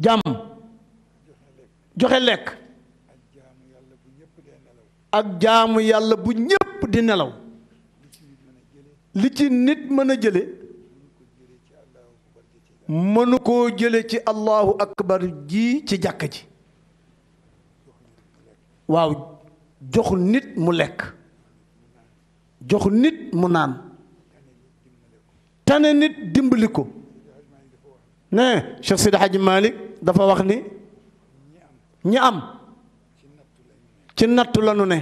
jàmm joxe lekk ak jaamu yàlla bu ñépp di nelaw li ci nit mën a jële mënu koo jële ci allahu akbar ji ci jàkka ji waaw jox nit mu lekk jox nit mu naan tane nit dimbali ko ne Cheikh Sidi Hadji Malick dafa wax ni ñi am ci nattu lanu ne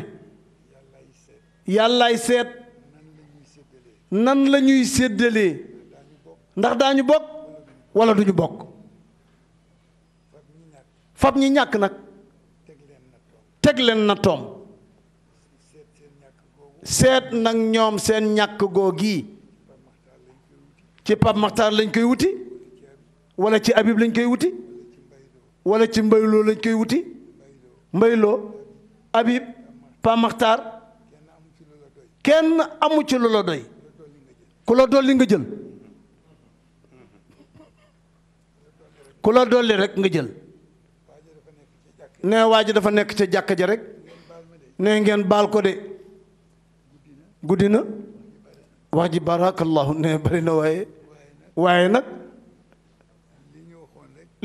yàllaay seet nan la ñuy séddalee ndax daañu bokk wala duñu bokk fab ñi ñàkk nag teg leen nattoom seet nag ñoom seen ñàkk googi ci Pape Makhtar lañ koy wuti wala ci Habib lañ koy wuti wala ci mbayloo lañ koy wuti mbayloo Habib Pape Makhtar kenn amu ci lu la doy ku la dolli nga jël ku la dolli rek nga jël ne waa ji dafa nekk ca jàkka ja rek ne ngeen baal ko de guddi na wax ji barakallahu ne bari na waaye nag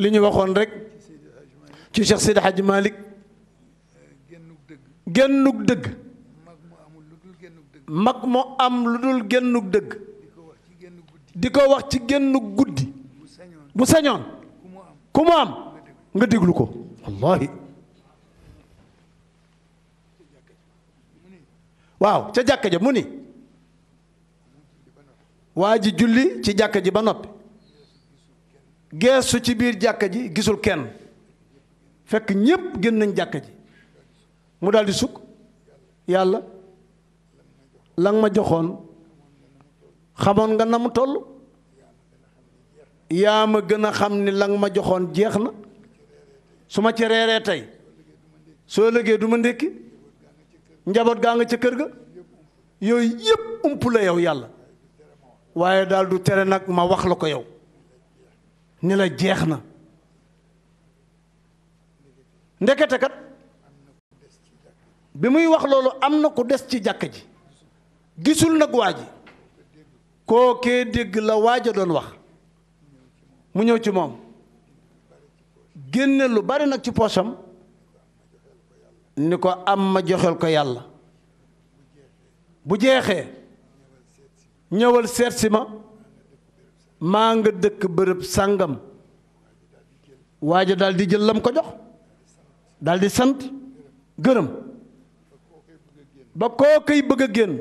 li ñu waxoon rek ci Cheikh Seydi Hadji Malick génnug dëgg mag mu am lu dul génnug dëgg di ko wax ci génnug guddi bu sañoon ku mu am nga déglu ko wallahi waaw ca jàkka ja mu ni waa ji julli ci jàkka ji ba noppi geesu ci biir jàkka ji gisul kenn fekk ñépp génn nañ jàkka ji mu daldi sukk yàlla la nga ma joxoon xamoon nga na mu toll yaa ma gën a xam ni la nga ma joxoon jeex na su ma ci reeree tey soo lëgee du ma ndékki njaboot gaa nga ca kër ga yooyu yépp ump la yow yàlla waaye daal du tere nag ma wax la ko yow ni la jeex na ndekete kat bi muy wax loolu am na ku des ci jàkka ji gisul nag waa ji kookee dégg la waaja doon wax mu ñëw ci moom génne lu bari nag ci poosam ni ko am ma joxel ko yàlla bu jeexee ñëwal seet si ma maa nga dëkk bërëb sàngam waaja daal di jël lam ko jox daal di sant gërëm ba koo koy bëgg a génn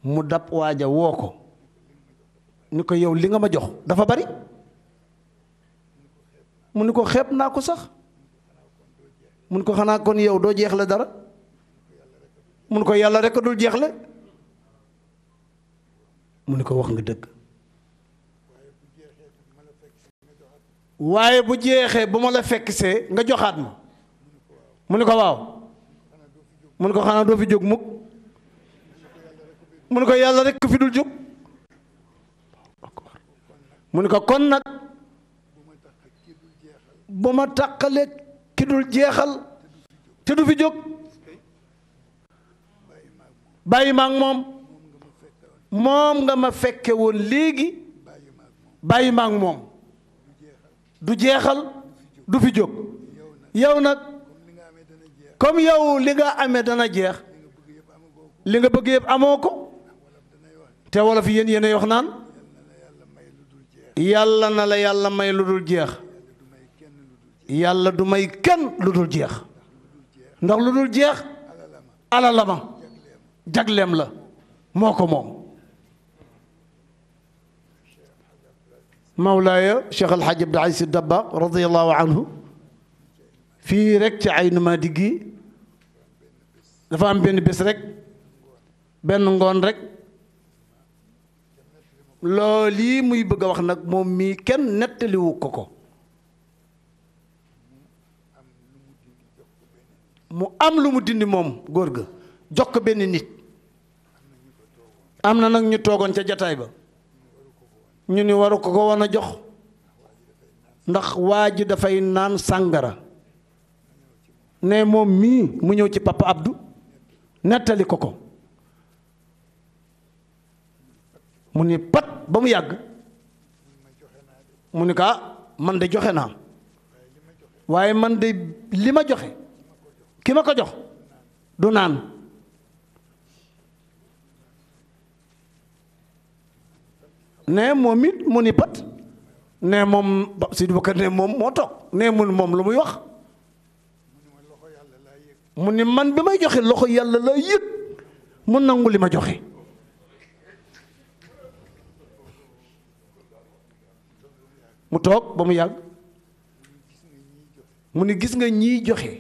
mu dab waaja woo ko ni ko yow li nga ma jox dafa bari mu ni ko xeeb naa ko sax mun ko xanaa kon yow doo jeexle dara mun ko yàlla rek a dul jeexle mu ni ko wax nga dëgg waaye bu jeexee bu ma la fekk see nga joxaat ma mu ni ko waaw mu ni ko xanaa doo fi jóg mukk mu ni ko yàlla rek fi dul jóg mu ni ko kon nag bu ma tàqalee ki dul jeexal te du fi jóg bàyyi ma ak moom moom nga ma fekke woon léegi bàyyi ma ak moom du jeexal du fi jóg yow nag comme yow li nga amee dana jeex li nga bëgg yëpp amoo ko te wolof yéen yéenay wax naan yàlla na la yàlla may lu dul jeex yàlla du may kenn lu dul jeex ndax lu dul jeex alala ma jagleem la moo ko moom mawlaaya Cheikh El Hadj Abdou Aziz Dabakh radiyallahu anhu fii rek ci Aynu Maadi gi dafa am benn bés rek benn ngoon rek loolu lii muy bëgg a wax nag moom mii kenn nettaliwu ko mu am lu mu dindi moom góor ga jox ko benn nit am na nag ñu toogoon ca jataay ba ñu ni waru ko woon a jox ndax waa ji dafay naan sàngara ne moom mii mu ñëw ci Papa Abdou nettali ko mu ni pat ba mu yàgg mu ni ka man de joxe naa waaye man de li ma joxe ki ma ko jox du naan ne moom it mu ni pat ne moom Sidi Bakar ne moom moo toog ne mun moom lu muy wax mu ni man bi may joxe loxo yàlla la yëg mu nangu li ma joxe mu toog ba mu yàgg mu ni gis nga ñiy joxe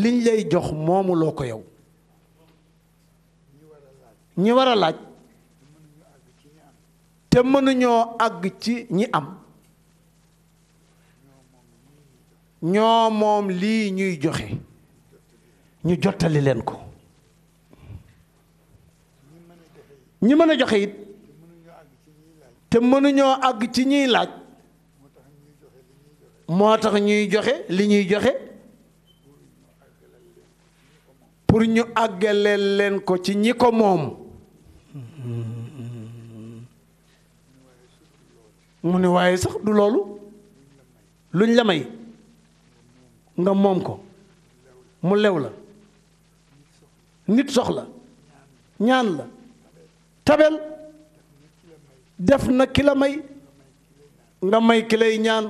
liñ lay jox moomuloo ko yow ñi war a laaj te mënuñoo àgg ci ñi am ñoo moom lii ñuy joxe ñu jottali leen ko ñi mën a joxe it te mënuñoo àgg ci ñiy laaj moo tax ñuy joxe li ñuy joxe pour ñu àggaleel leen ko ci ñi ko moom mu ne waaye sax du loolu luñ la may nga moom ko mu lew la nit soxla ñaan la tabel def na ki la may nga may ki lay ñaan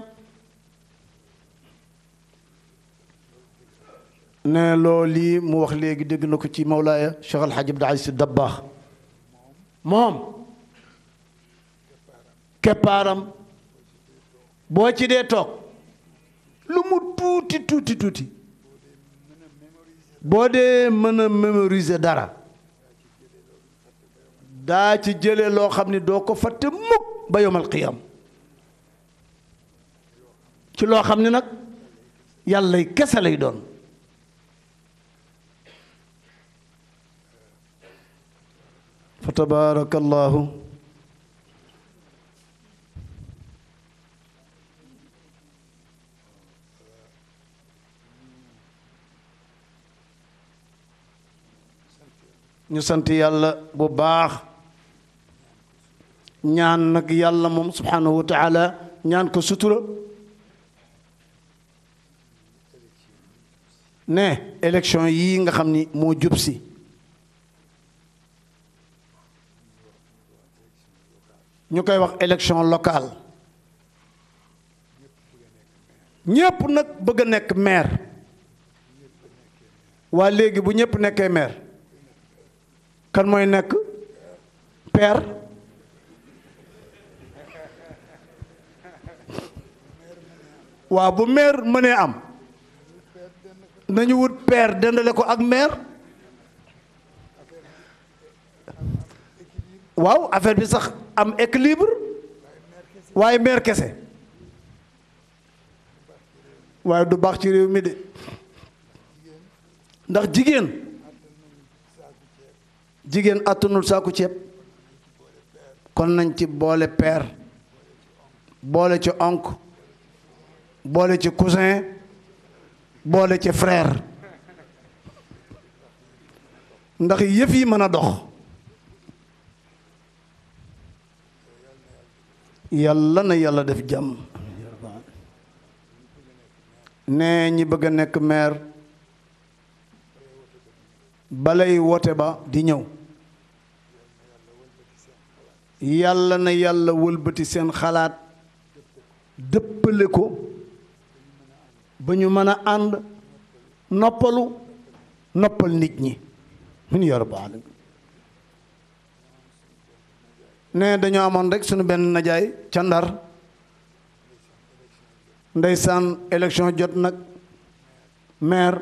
ne loolu lii mu wax léegi dégg na ko ci Mawlaaya Cheikh El Hadj Abdou Aziz Dabakh moom keppaaram boo ci dee toog lu mu tuuti boo dee mën a mémoriser dara daa ci jële loo xam ni doo ko fàtte mukk ba yawmal qiyaam ci loo xam ni nag yàlla kese lay doon fa tabaarakallaahu ñu sant yàlla bu baax ñaan nag yàlla moom subhanahu wa taala ñaan ko sutura ne élection yii nga xam ni moo jub si ñu koy wax élection locale ñépp nag bëgg a nekk maire waa léegi bu ñépp nekkee maire kan mooy nekk père waaw bu maire mënee am nañu wut père dendale ko ak maire waaw affaire bi sax am équilibre waaye maire kese waaye du baax ci réew mi de ndax jigéen attanul saaku ceeb kon nañ ci boole père boole ci oncle boole ci cousin boole ci frère ndax yëf yi mën a dox. yàlla na yàlla def jàmm. nee ñi bëgg a nekk maire balay woote ba di ñëw yàlla na yàlla wëlbati seen xalaat dëppale ko ba ñu mën a ànd noppalu noppal nit ñi min yaa rabbal aalamiin. ne dañoo amoon rek suñu benn najaay ca Ndar ndeysaan élection jot nag maire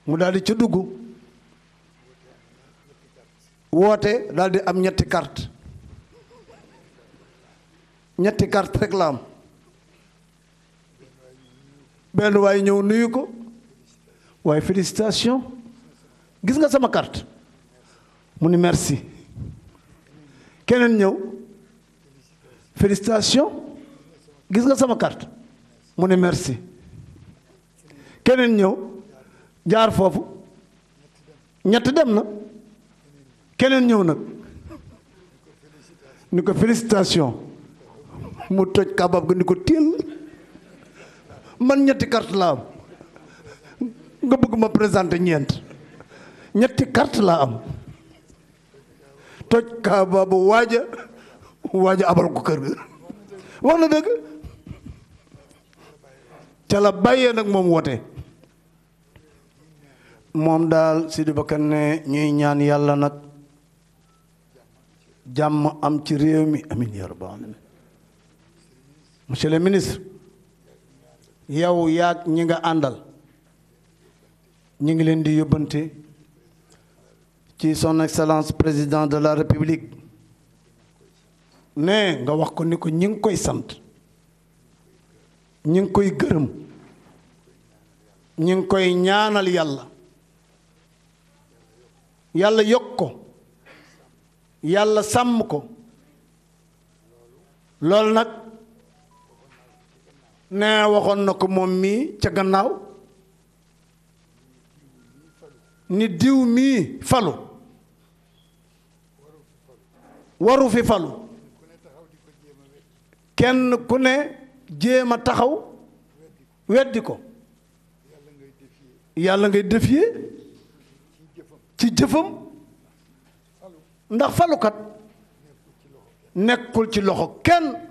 mu daal di ca dugg woote daal di am ñetti carte rek la am. benn waay ñëw nuyu ko waaye félicitation gis nga sama carte mu ni merci. keneen ñëw félicitation gis nga sama carte mu ne merci. keneen ñëw jaar foofu ñett dem na. keneen ñëw nag ni ko félicitation mu toj kabab ga ni ko téel man ñetti carte laa am nga bëgg ma présenter ñeent ñetti carte laa am. toj kaaba bu waaja abal ko kër ga wax na dëgg ca la bàyyee nag moom woote. moom daal Sidi Bakar ne ñuy ñaan yàlla nag jàmm am ci réew mi amin ya rabbal alamin. monsieur le ministre yow yaag ñi nga àndal ñi ngi leen di yóbbante ci son excellence président de la république ne nga wax ko ni ko ñi ngi koy sant ñi ngi koy gërëm ñi ngi koy ñaanal yàlla yàlla yokk ko yàlla sàmm ko. loolu nag ne waxoon na ko moom mii ca gannaaw ni diw mii falu waru fi falu kenn ku ne jéem a taxaw weddi ko yàlla ngay défier ci jëfam ndax falukat nekkul ci loxo kenn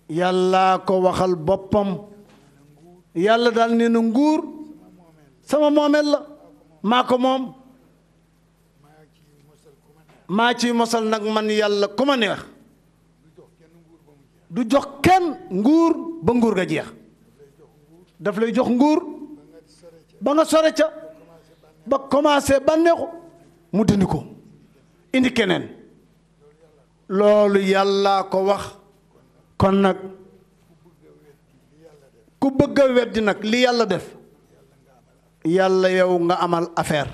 yàlla ko waxal boppam yàlla daal nee na nguur sama moomeel la maa ko moom maa ci mosal nag man yàlla ku ma neex du jox kenn nguur ba nguur ga jeex daf lay jox nguur ba nga sore ca ba commencé bànneexu mu dindi ko indi keneen loolu yàlla ko wax. kon nag ku bëgg a weddi nag li yàlla def yàlla yow nga amal affaire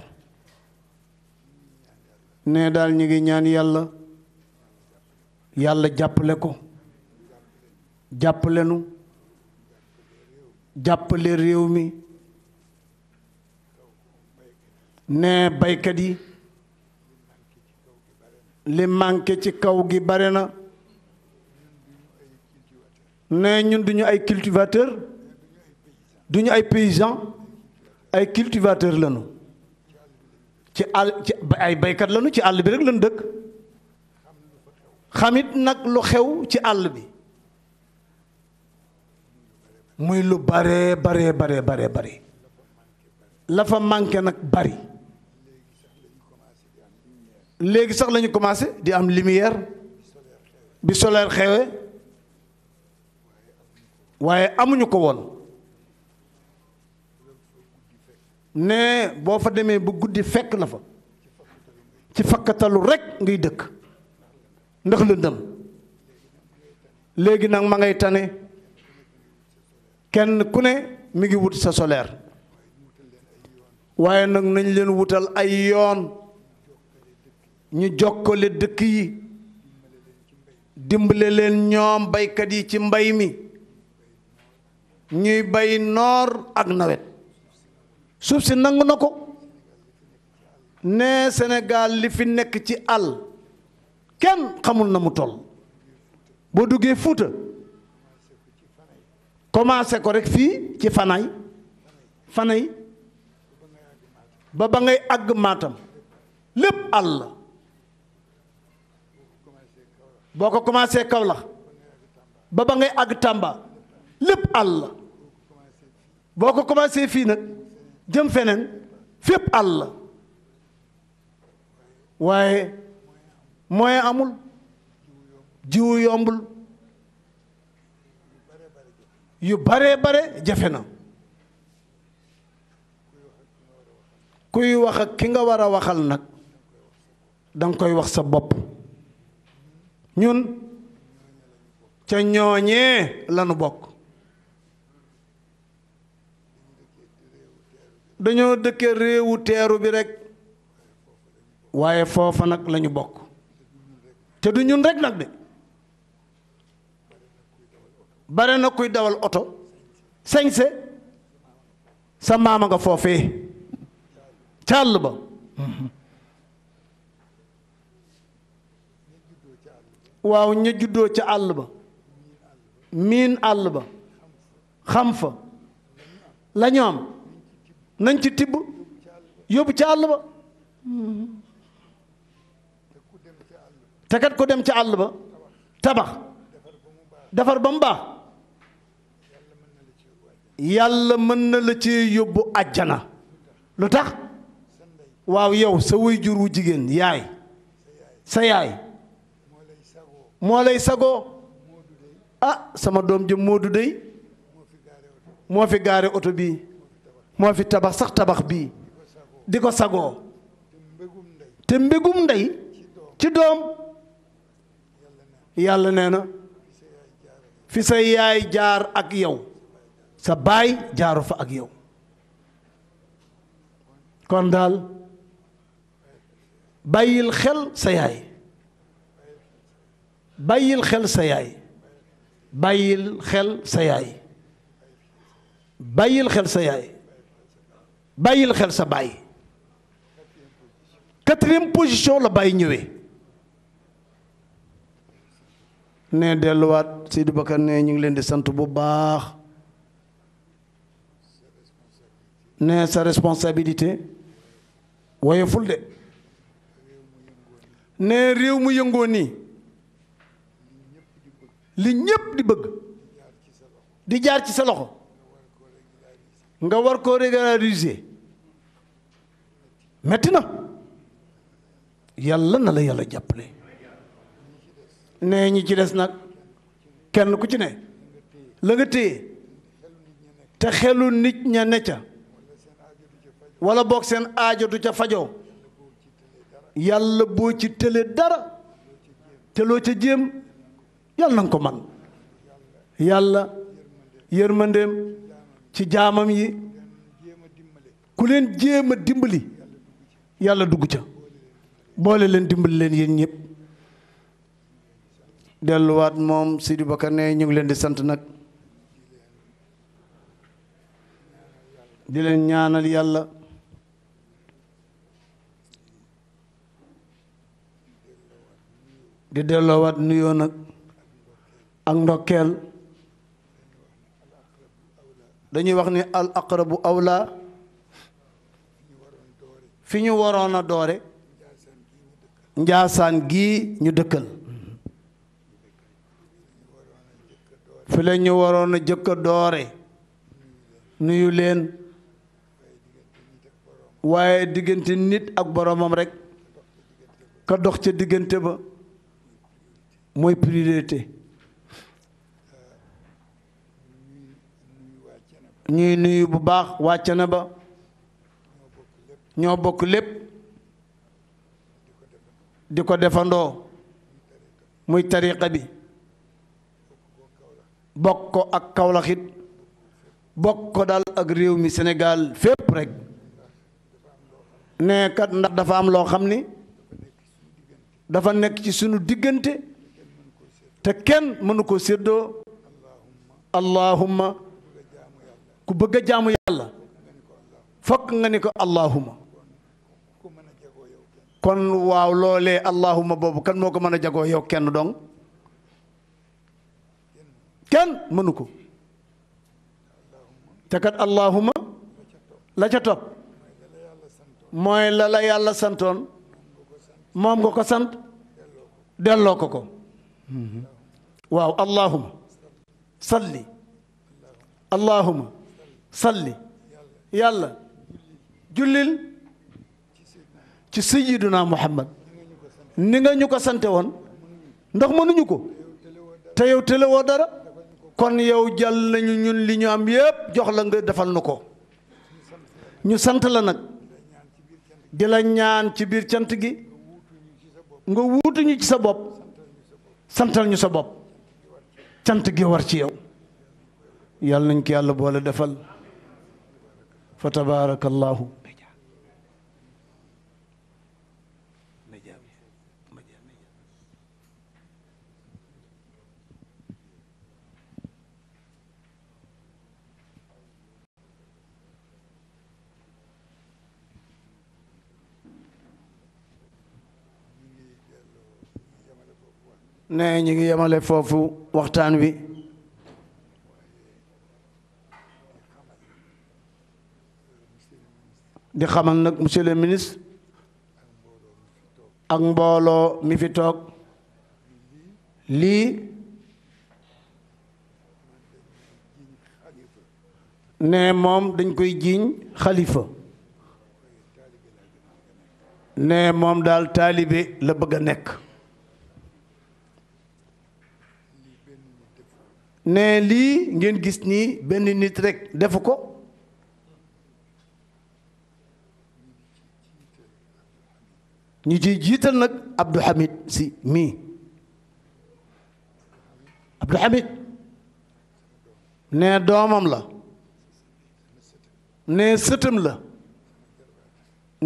ne daal ñu ngi ñaan yàlla yàlla jàppale ko jàppale nu jàppale réew mi ne baykat yi li manqué ci kaw gi bare na ne ñun duñu ay cultivateur duñu ay paysan ay cultivateur lañu ci àll ci ay baykat lañu ci àll bi rek lañu dëkk xamit nag lu xew ci àll bi muy lu bare la fa manqué nag bari léegi sax lañu commencé di am lumière bi solaire xewe waaye amuñu ko woon ne boo fa demee bu guddi fekk la fa ci fakkatalu rekk ngay dëkk ndax lëndëm léegi nag ma ngay tane kenn ku ne mi ngi wut sa solaire waaye nag nañ leen wutal ay yoon ñu jokkale dëkk yi dimbale leen ñoom baykat yi ci mbay mi ñuy bay noor ak nawet suuf si nangu na ko ne Sénégal li fi nekk ci àll kenn xamul na mu toll boo duggee Fuuta commencé ko rek fii ci fanay ba ngay àgg Matam lépp àll la boo ko commencé Kaolack ba ngay àgg Tamba lépp àll la boo ko commencé fii nag jëm feneen fépp àll la waaye moyen amul jiwu yombul yu bare jafe na kuy wax ak ki nga war a waxal nag danga koy wax sa bopp ñun ca ñooñee lanu bokk dañoo dëkke réewu teeru bi rekk waaye foofa nag lañu bokk te du ñun rekk nag de bare na kuy dawal oto sañse sa maama nga foofee ca àll ba waaw ña juddoo ca àll ba miin àll ba xam fa la ñu am nañ ci tibb yóbbu ca àll ba te kat ku dem ca àll ba tabax defar ba mu baax yàlla mën na la ci yóbbu àjjana lu tax waaw yow sa waajur wu jigéen yaay sa yaay moo lay sagoo ah sama doom jëm Moodu dey moo fi gaare oto bii moo fi tabax sax tabax bii di ko sagoo te mbégum ndey ci doom yàlla nee na fi sa yaay jaar ak yow sa baay jaaru fa ak yow kon daal bàyyil xel sa yaay bàyyil xel sa yaay bàyyil xel sa yaay bàyyil xel sa yaay bàyyil xel sa baay 4e position la bàyyi ñëwee ne delluwaat Seydou Bakar ne ñu ngi leen di sant bu baax ne sa responsabilité woyeful de ne réew mu yëngoo nii li ñépp di bëgg di jaar ci sa loxo nga war koo régulariser metti na yàlla na la yàlla jàppale ne ñi ci des nag kenn ku ci ne la nga téye te xelu nit ña ne ca wala boog seen aajo du ca fajoo yàlla boo ci tële dara te loo ca jéem yàlla na nga ko man yàlla yërmandeem ci jaamam yi ku leen jéem a dimbali yàlla dugg ca boole leen dimbali leen yéen ñëpp delluwaat moom Sidi Bakar ne ñu ngi leen di sant nag di leen ñaanal yàlla di delloowaat nuyoo nag ak ndokkeel dañuy wax ni al aqrabu awla fi ñu waroon a doore njaasaan gii ñu dëkkal fi la ñu waroon a jëkk a doore nuyu leen waaye diggante nit ak boromam rekk ka dox ca diggante ba mooy priorité ñuy nuyu bu baax wàcc na ba ñoo bokk lépp di ko defandoo muy tariqa bi bokk ko ak Kaolack it bokk ko daal ak réew mi Sénégal fépp rek ne kat ndax dafa am loo xam ni dafa nekk ci sunu diggante te kenn mënu ko séddoo allahumma ku bëgg a jaamu yàlla fokk nga ni ko allahumma kon waaw loolee allahuma boobu kan moo ko mën a jagoo yow kenn dong kenn mënu ko te kat allahuma la ca topp mooy la la yàlla santoon moom nga ko sant delloo ko ko waaw allahuma salli allahuma salli yàlla jullil ci sayyiduna muhammad ni nga ñu ko sante woon ndax mënuñu ko te yow tëlewoo dara kon yow jàll nañu ñun li ñu am yépp jox la nga defal nu ko ñu sant la nag di la ñaan ci biir cant gi nga wuutuñu ci sa bopp santal ñu sa bopp cant gi war ci yow yàlla nañ ko yàlla boole defal fa tabarakallahu ne ñu ngi yemale foofu waxtaan wi di xamal nag monsieur le ministre ak mbooloo mi fi toog lii ne moom dañ koy jiiñ xalifa ne moom daal taalibe la bëgg a nekk ne lii ngeen gis nii benn nit rekk defu ko ñu ciy jiital nag Abdou Hamid si mii Abdou Hamid ne doomam la ne sëtam la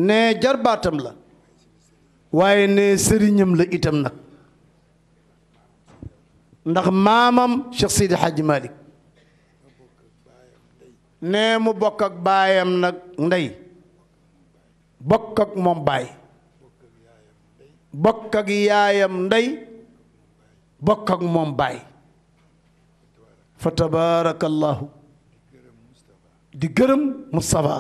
ne jarbaatam la waaye ne sëriñam la itam nag ndax maamam Cheikh Sidi Hadji Malick ne mu bokk ak baayam nag ndey bokk ak moom baay bokk ak yaayam ndey bokk ak moom baay fa tabarakallahu di gërëm Moustapha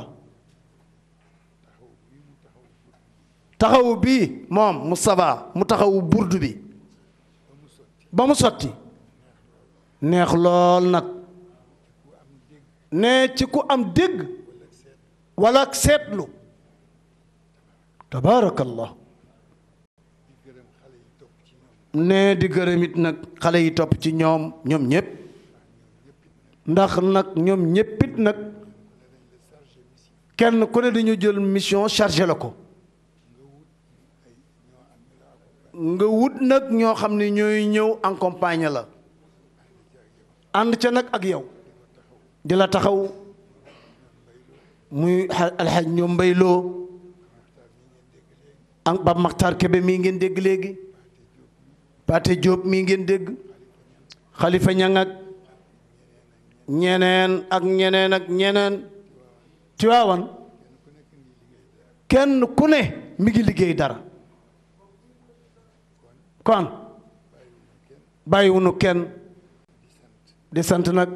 taxawu bii moom Moustapha mu taxawu burdu bi ba mu sotti neex lool nag ne ci ku am dégg wala ak seetlu tabaarakallah ne di gërëm it nag xale yi topp ci ñoom ñépp ndax nag ñoom ñéppit nag kenn ku ne dañu jël mission chargé la ko nga wut nag ñoo xam ne ñooy ñëw accompagner la ànd ca nag ak yow di la taxaw muy alxaj ñoom mbayloo ak Bab Maxtaar Kebe mii ngeen dégg léegi Pate Diop mii ngeen dégg Xalifa Ñang ak ñeneen ak ñeneen ak ñeneen ci waawan kenn ku ne mi ngi liggéey dara kon bàyyiwunu kenn di sant nag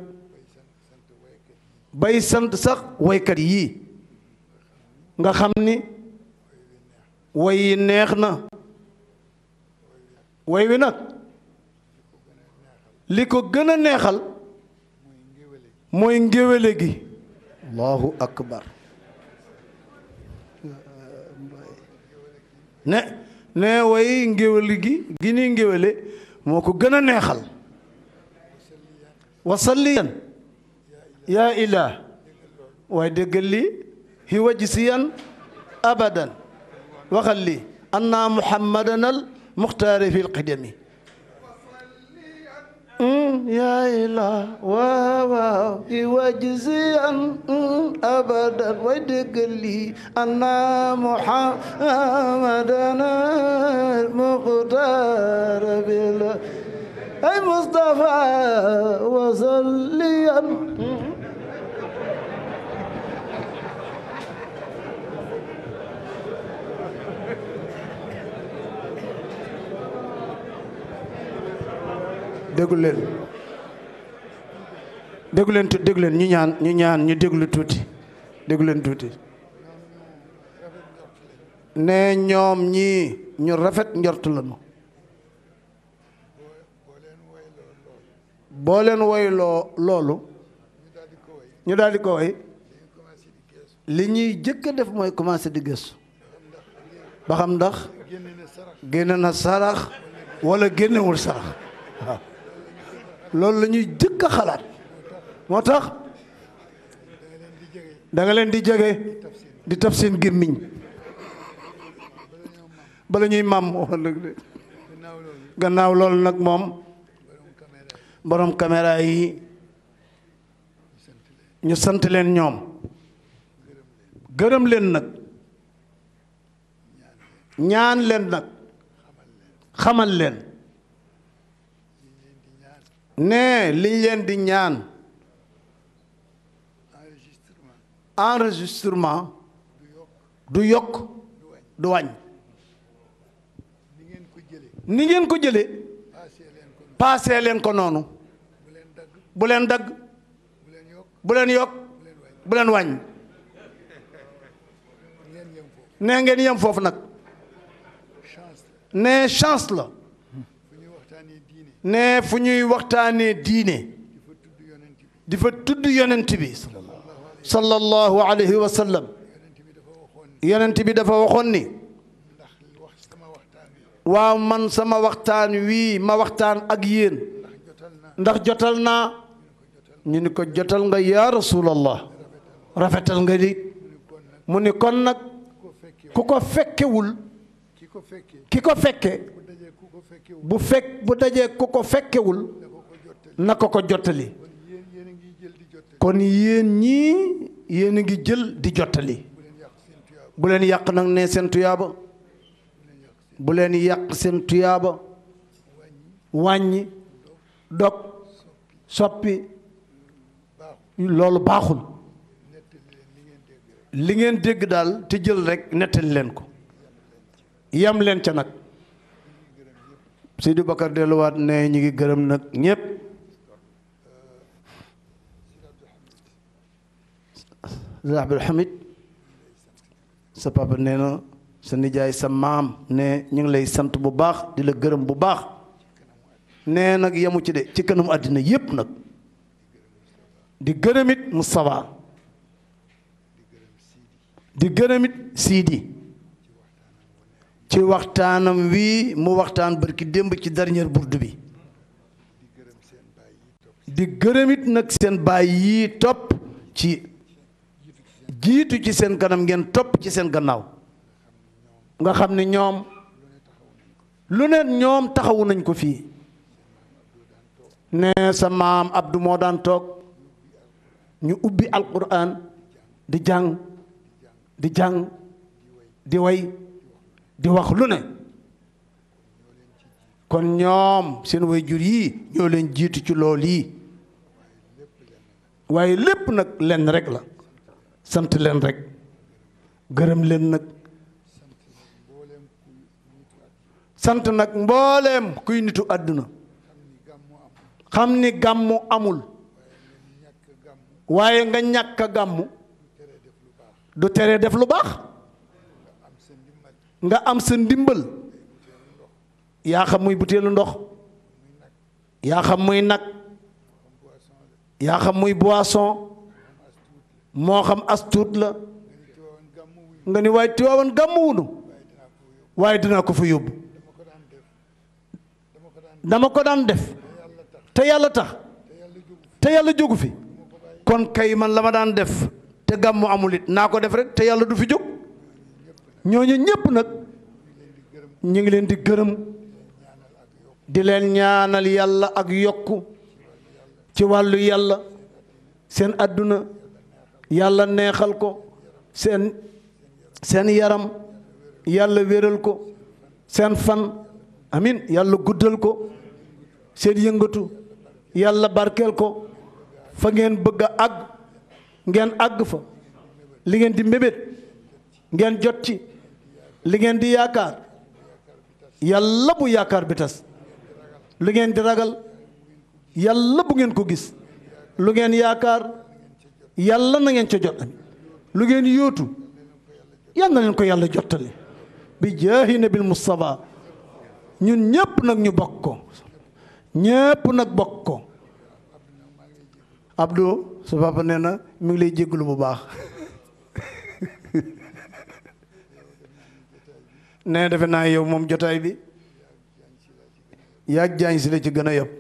bay sant sax waykat yii nga xam ni way yi neex na way wi nag li ko gën a neexal mooy ngéwéle gi allahu akbar ne way ngéwéle gi ni ngéwéle moo ko gën a neexal wasalliyan yaa ilah waaye déggal lii hi wajsiyan abadan waxal lii anna muhammadan al muxtaari fi lqidami yaa ilah waaw hi wajsiyan abadan waaye déggal lii anna muhammadan al muxtaari fi ay Mustafa wasalliyan déglu leen déglu leen déglu leen ñu ñaan ñu déglu tuuti déglu leen tuuti ne ñoom ñii ñu rafet njort lañu boo leen woyloo loolu ñu daal di ko woy li ñuy jëkk a def mooy commencé di gëstu ba xam ndax génne na sarax wala génnewul sarax waaw loolu la ñuy jëkk a xalaat moo tax da nga leen di jege di taf seen gémmiñ bala ñuy màmm gannaaw loolu nag moom borom caméra yi ñu sant leen ñoom gërëm leen nag ñaan leen nag xamal leen ne liñ leen di ñaan enregistrement du yokk du wàññ ni ngeen ko jëlee paasee leen ko noonu bu leen dagg bu leen yokk bu leen wàññ nee ngeen yem foofu nag nee chance la nee fu ñuy waxtaanee diine di fa tudd yonent bi sallallahu alayhi wa sallam yonent bi dafa waxoon ni waaw man sama waxtaan wii ma waxtaan ak yéen ndax jotal naa ñu ni ko jotal nga yaa rasulallah rafetal nga di mu ni kon nag ku ko fekkewul ki ko fekke bu dajee ku ko fekkewul na ko jottali kon yéen ñii yéen a ngi jël di jottali bu leen yàq nag ne seen tuyaaba bu leen yàq seen tuyaaba wàññi dog soppi loolu baaxul li ngeen dégg daal te jël rek nettali leen ko yam leen ca nag Seydi Bakar delluwaat ne ñu ngi gërëm nag ñépp Abdul Hamid sa papa nee na sa nijaay sa maam ne ñu ngi lay sant bu baax di la gërëm bu baax nee nag yemu ci de ci kanam àddina yépp nag di gërëmit Moustapha di gërëmit Sidi ci waxtaanam wii mu waxtaan barki démb ci dernière bourde bi di gërëmit nag seen baay yii topp ci jiitu ci seen kanam ngeen topp ci seen gannaaw nga xam ne ñoom lu ne ñoom taxawu nañ ko fii ne sa maam Abdou moo daan toog ñu ubbi alquran di jàng di way di wax lu ne kon ñoom seen waajur yii ñoo leen jiitu ci lool yi waaye lépp nag lenn rek la sant leen rek gërëm leen nag sant nag mbooleem kuy nitu àdduna xam ni gàmmu amul waaye nga ñàkk a gàmmu du tere def lu baax nga am sa ndimbal yaa xam muy butéelu ndox yaa xam muy nag yaa xam muy boisson moo xam as tuut la nga ni waaye Tiwaawan gàmmuwunu waaye dinaa ko fa yóbbu dama ko daan def te yàlla tax te yàlla jógu fi kon kay man la ma daan def te gàmmu amul it naa ko def rek te yàlla du fi jóg ñooñu ñépp nag ñu ngi leen di gërëm di leen ñaanal yàlla ak yokku ci wàllu yàlla seen àdduna yàlla neexal ko seen yaram yàlla wéral ko seen fan amin yàlla guddal ko seen yëngatu yàlla barkeel ko fa ngeen bëgg a àgg ngeen àgg fa li ngeen di mbébét ngeen jot ci li ngeen di yaakaar yàlla bu yaakaar bi tas li ngeen di ragal yàlla bu ngeen ko gis lu ngeen yaakaar yàlla na ngeen ca jot amin lu ngeen yóotu yal na leen ko yàlla jottali bi jaahi nabil Mustafa ñun ñépp nag ñu bokk ko ñépp nag bokk ko Abdou sa papa nee na mi ngi lay jégalu bu baax nee defe naa yow moom jotaay bi yaag jaañ si la ci gën a yëpp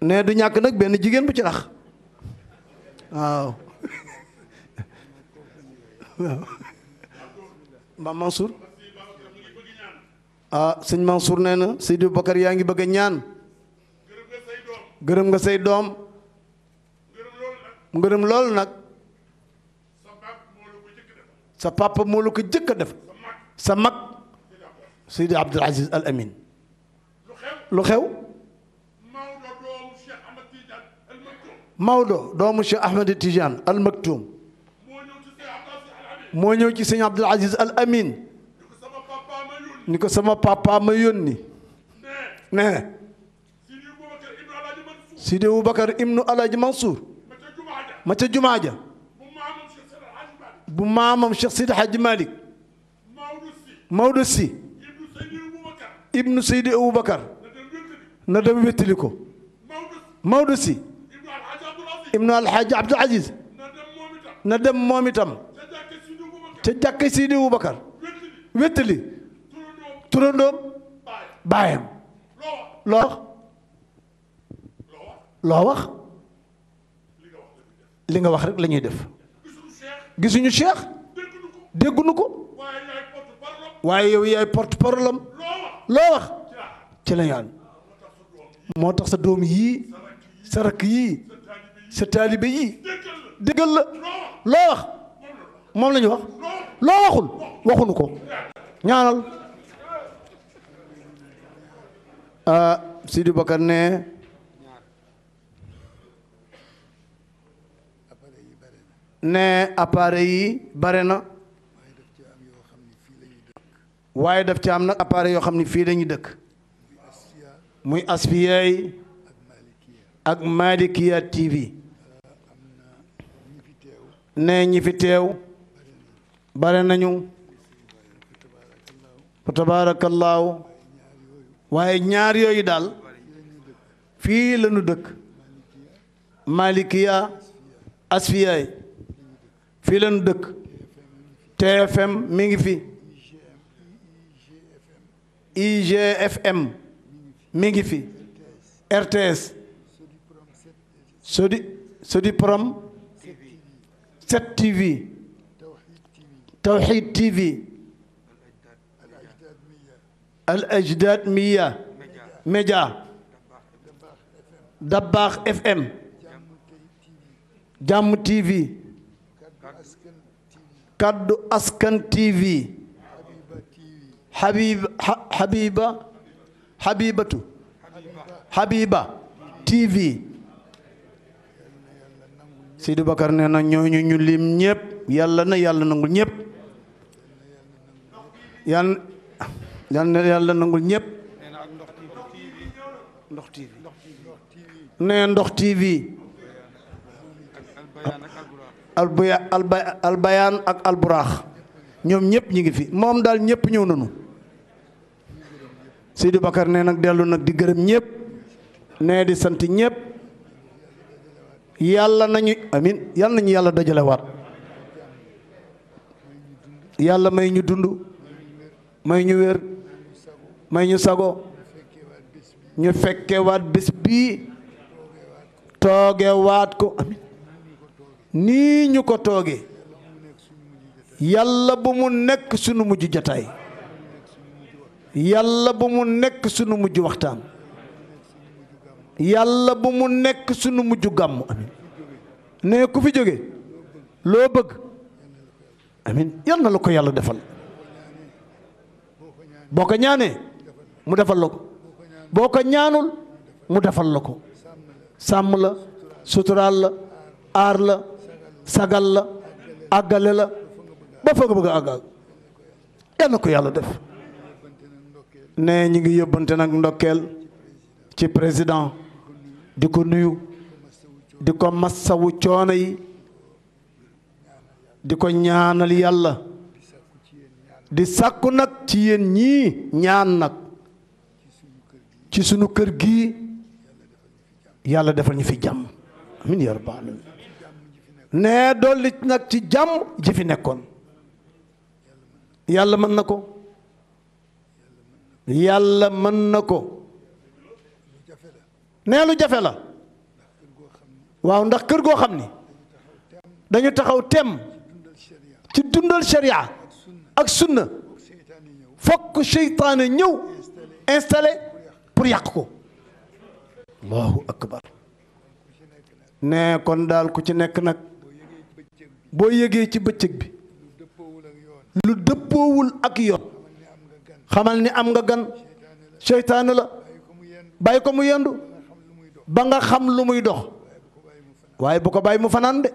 nee du ñàkk nag benn jigéen bu ci rax waaw waaw Mame Mansour sëñ Mansour nee na Seydou Bakar yaa ngi bëgg a ñaan gërëm nga say doom ngërëm loolu nag sa papa moo la ko jëkk a def sa mag Seydi Abdoul Aziz Al Amin lu xew Maodo doomu Cheikh Ahmed Tidiane Al Maktoum moo ñëw ci sëñ Abdoul Aziz Al Amin ni ko sama papa ma yónni ne Sidi Boubacar ibnu Alaaji Mansour ma ca jumaa ja bu maamam Cheikh Sidi Hadji Malick Maodo si ibnu Seydi Aboubacar na dem wéttali ko Maodo si ibnu Alhaji Abdoul Aziz na dem moom itam ca jàkka Seydi Aboubacar wéttali turandoom baayam loo wax li nga wax rek la ñuy def gisuñu Cheikh dégguñu ko waaye yow yaay porte parole am loo wax ci la yaan moo tax sa doom yii sa rakk yii sa taalibe yii déggal la loo wax moom la ñu wax loo waxul waxuñu ko ñaanal Sidi Bakar ne appareil yi bare na waaye daf ci am nag appareil yoo xam ne fii lañuy dëkk muy Asfiyahi ak Malikiya TV ne ñi fi teew bare nañu fa tabaarakallaahu waaye ñaar yooyu daal fii lañu dëkk Malikiya Asfiyahi fii lañu dëkk TFM mi ngi fi IGFM mi ngi fi RTS Sodiprom 7TV Tawhid TV Al Ajdad Miya Média Dabbaax FM Jàmm TV Kaddu Askan TV Habiba TV Sidi Bakar nee na ñooñu ñu lim ñëpp yàlla na yàlla nangul ñëpp yàlla nangul ñëpp Ndox TV albayaan ak alburaax ñoom ñëpp ñi ngi fi moom daal ñëpp ñëw nañu Sidi Bakar nee nag dellu nag di gërëm ñëpp nee di sant ñëpp yàlla nañu amin yàlla nañu yàlla dajale waat yàlla may ñu dund may ñu wér may ñu sago ñu fekke waat bés bii tooge waat ko amin nii ñu ko tooge yàlla bu mu nekk sunu mujj jataay yàlla bu mu nekk sunu mujj waxtaan yàlla bu mu nekk sunu mujj gàmm amin ne ku fi jóge loo bëgg amin yal na la ko yàlla defal boo ko ñaanee mu defal la ko boo ko ñaanul mu defal la ko sàmm la suturaal la aar la sagal la àggale la ba fa nga bëgg a àggal yal na ko yàlla def ne ñi ngi yóbbante nag ndokkeel ci président di ko nuyu di ko massawu coono yi di ko ñaanal yàlla di sàkku nag ci yéen ñii ñaan nag ci sunu kër gi yàlla defal ñu fi jàmm amin ya rabbal alamin ne dolli nag ci jàmm ji fi nekkoon yàlla mën na ko yàlla mën na ko nee lu jafe la waaw ndax kër goo xam ni dañu taxaw tem ci dundal sharia ak sunna fokk seytaane ñëw installé pour yàq ko allahu akbar nee kon daal ku ci nekk nag boo yëgee ci bëccëg bi lu dëppoowul ak yoon xamal ni am nga gan seytaane la bàyyi ko mu yendu ba nga xam lu muy dox waaye bu ko bàyyi mu fanaan de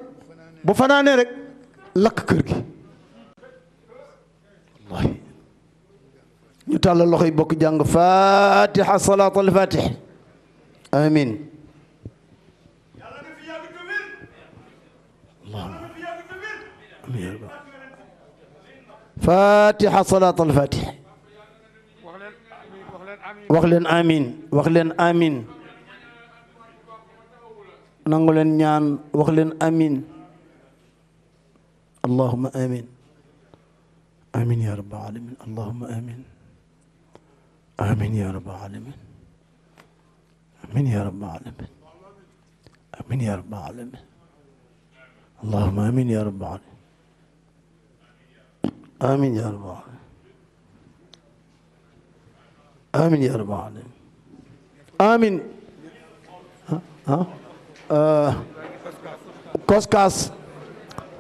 bu fanaanee rek lakk kër gi wallahi ñu tàllal loxo yi bokk jàng fatiha salaat al fatih amin fatiha salaat al fatih wax leen amin wax leen amin nangu leen ñaan wax leen amin allahumma amin amin ya rabbal alamin allahumma amin amin ya rabbal alamin amin ya rabbal alamin amin ya rabbal alamin allahumma amin ya rabbal alamin amin ya rabbal alamin amin ya rabbal alamin amin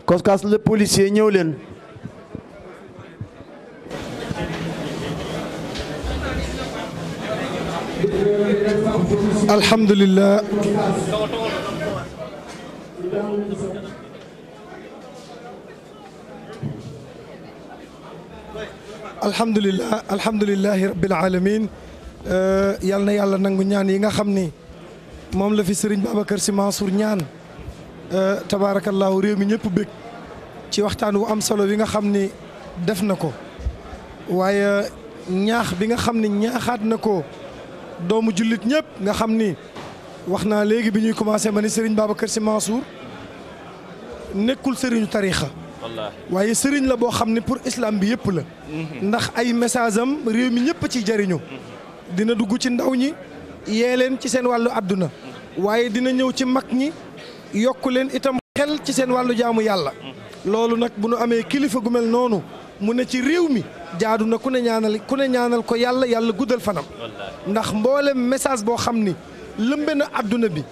Koskas le policier ñëw leen alhamdulillah alhamdulillahi rabbil alamin yal na yàlla nangu ñaan yi nga xam ni moom la fi Serigne Babacar Sy Mansour ñaan tabaarakallaahu réew mi ñëpp bëgg ci waxtaan wu am solo bi nga xam ni def na ko waaye ñaax bi nga xam ni ñaaxaat na ko doomu jullit ñëpp nga xam ni wax naa léegi bi ñuy commencé ma ni Serigne Babacar Sy Mansour nekkul Serigne tariixa waaye Serigne la boo xam ni pour islam bi yëpp la ndax ay message am réew mi ñëpp ci jariñu dina dugg ci ndaw ñi yee leen ci seen wàllu àdduna waaye dina ñëw ci mag ñi yokku leen itam xel ci seen wàllu jaamu yàlla loolu nag bu nu amee kilifa gu mel noonu mu ne ci réew mi jaadu na ku ne ñaanal ko yàlla yàlla guddal fanam ndax mboolem message boo xam ni lëmbe na àdduna bi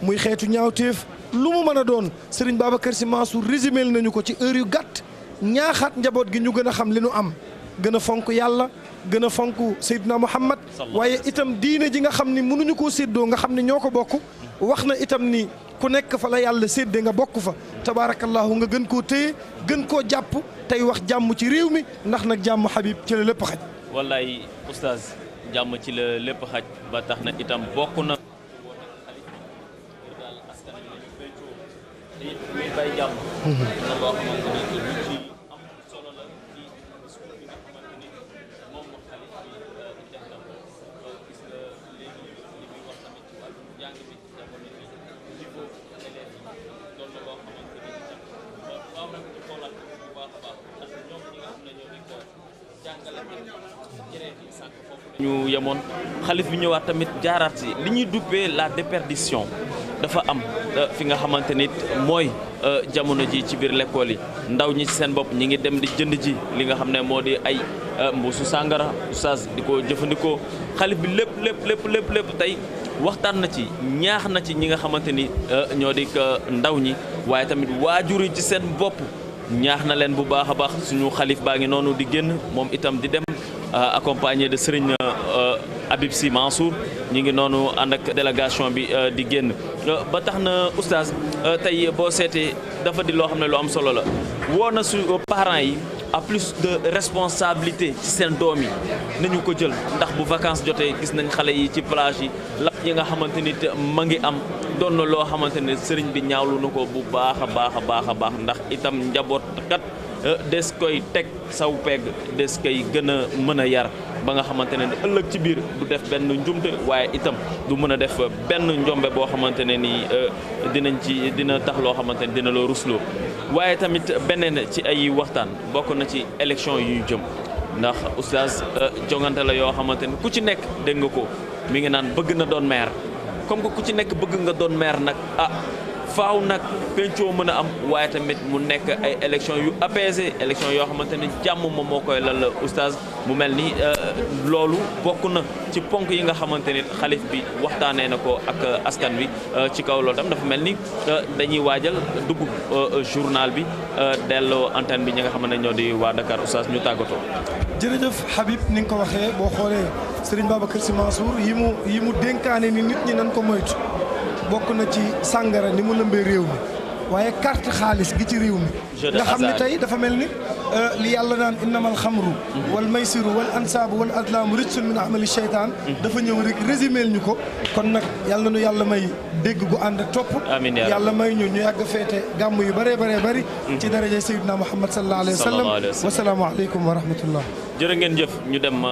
muy xeetu ñaawteef lu mu mën a doon Serigne Babacar Sy Mansour résumé nañu ko ci heure yu gàtt ñaaxaat njaboot gi ñu gën a xam li nu am gën a fonk yàlla gën a fonk Seydina Muhammad waaye itam diine ji nga xam ni mënuñu koo séddoo nga xam ne ñoo ko bokk wax na itam ni ku nekk fa la yàlla séddee nga bokk fa tabaarakallaahu nga gën koo téye gën koo jàpp tey wax jàmm ci réew mi ndax nag jàmm Habib ci la lépp xaj. wallaay oustaz jàmm ci la lépp xaj ba tax na itam bokk na. bay jàmm. na loo xamante ni lu ci am solo la ci discours bi nga xamante ni moom la xalif bi def na ko gis nga léegi li muy wax tamit ci wàllu njàng bi jamono bi niveau élèves yi doon na loo xamante ni itam waaw nag ñu xoolaat bu baax a baax ndax ñoom ñi nga xam ne ñoo di ko jàngale ak jërëjëf yi sànq foofu ñu yemoon xalif bi ñëwaat tamit jaaraat si li ñuy duppee la déperdition dafa am fi nga xamante nit mooy jamono ji ci biir l'école yi ndaw ñi ci seen bopp ñi ngi dem di jënd ji li nga xam ne moo di ay mbuusu sàngara oustaz di ko jëfandikoo xalif bi lépp tey waxtaan na ci ñaax na ci ñi nga xamante ni ñoo di ndaw ñi waaye tamit waajur yi ci seen bopp ñaax na leen bu baax a baax suñu xalif baa ngi noonu di génn moom itam di dem accompagné de Serigne Habib Sy Mansour ñi ngi noonu ànd ak délégation bi di génn ba tax na oustaz tey boo seetee dafa di loo xam ne lu am solo la woo na su parents yi à plus de responsabilité ci seen doom yi nañu ko jël ndax bu vacances jotee gis nañ xale yi ci plage yi la yi nga xamante ni ma ngi am doon na loo xamante ne sëriñ bi ñaawlu na ko bu baax a baax a baax a baax ndax itam njaboot kat des koy teg saw pegg des koy gën a mën a yar ba nga xamante ne ëllëg ci biir du def benn njumte waaye itam du mën a def benn njombe boo xamante ne ni dina tax loo xamante ne dina loo rusloo waaye tamit beneen ci ay waxtaan bokk na ci élection yu ñu jëm ndax oustaz jongante la yoo xamante ne ku ci nekk dégg nga ko mi ngi naan bëgg na doon maire comme que ku ci nekk bëgg nga doon maire nag faaw nag pencoo mën a am waaye tamit mu nekk ay élection yu apaisé élection yoo xamante ne jàmm moom moo koy lal oustaz mu mel ni loolu bokk na ci ponk yi nga xamante ni xalif bi waxtaanee na ko ak askan wi ci kaw loolu tam dafa mel ni dañuy waajal dugg journal bi delloo antenne bi ñi nga xam ne ñoo di waa Dakar oustaz ñu tàggatoo. jërëjëf Habib ni nga ko waxee boo xoolee Serigne Babacar Sy Mansour yi mu dénkaane ni nit ñi nan ko moytu bokk na ci sàngara ni mu lëmbee réew mi waaye carte xaalis gi ci réew mi nga xam ne tey dafa mel ni li yàlla naan innamal xamru wal maysiru wal ansaabu wal azlaamu rijsun min amali sheytaan dafa ñëw rek résumé ñu ko kon nag yàlla nu yàlla may dégg gu ànd ak topp yàlla may ñu yàgg feete gàmm yu bëree bëri ci daraja Seydina Muhammad sallallahu alayhi wa sallam wasalaamu aleykum wa rahmatullah jërë ngeen jëf ñu dem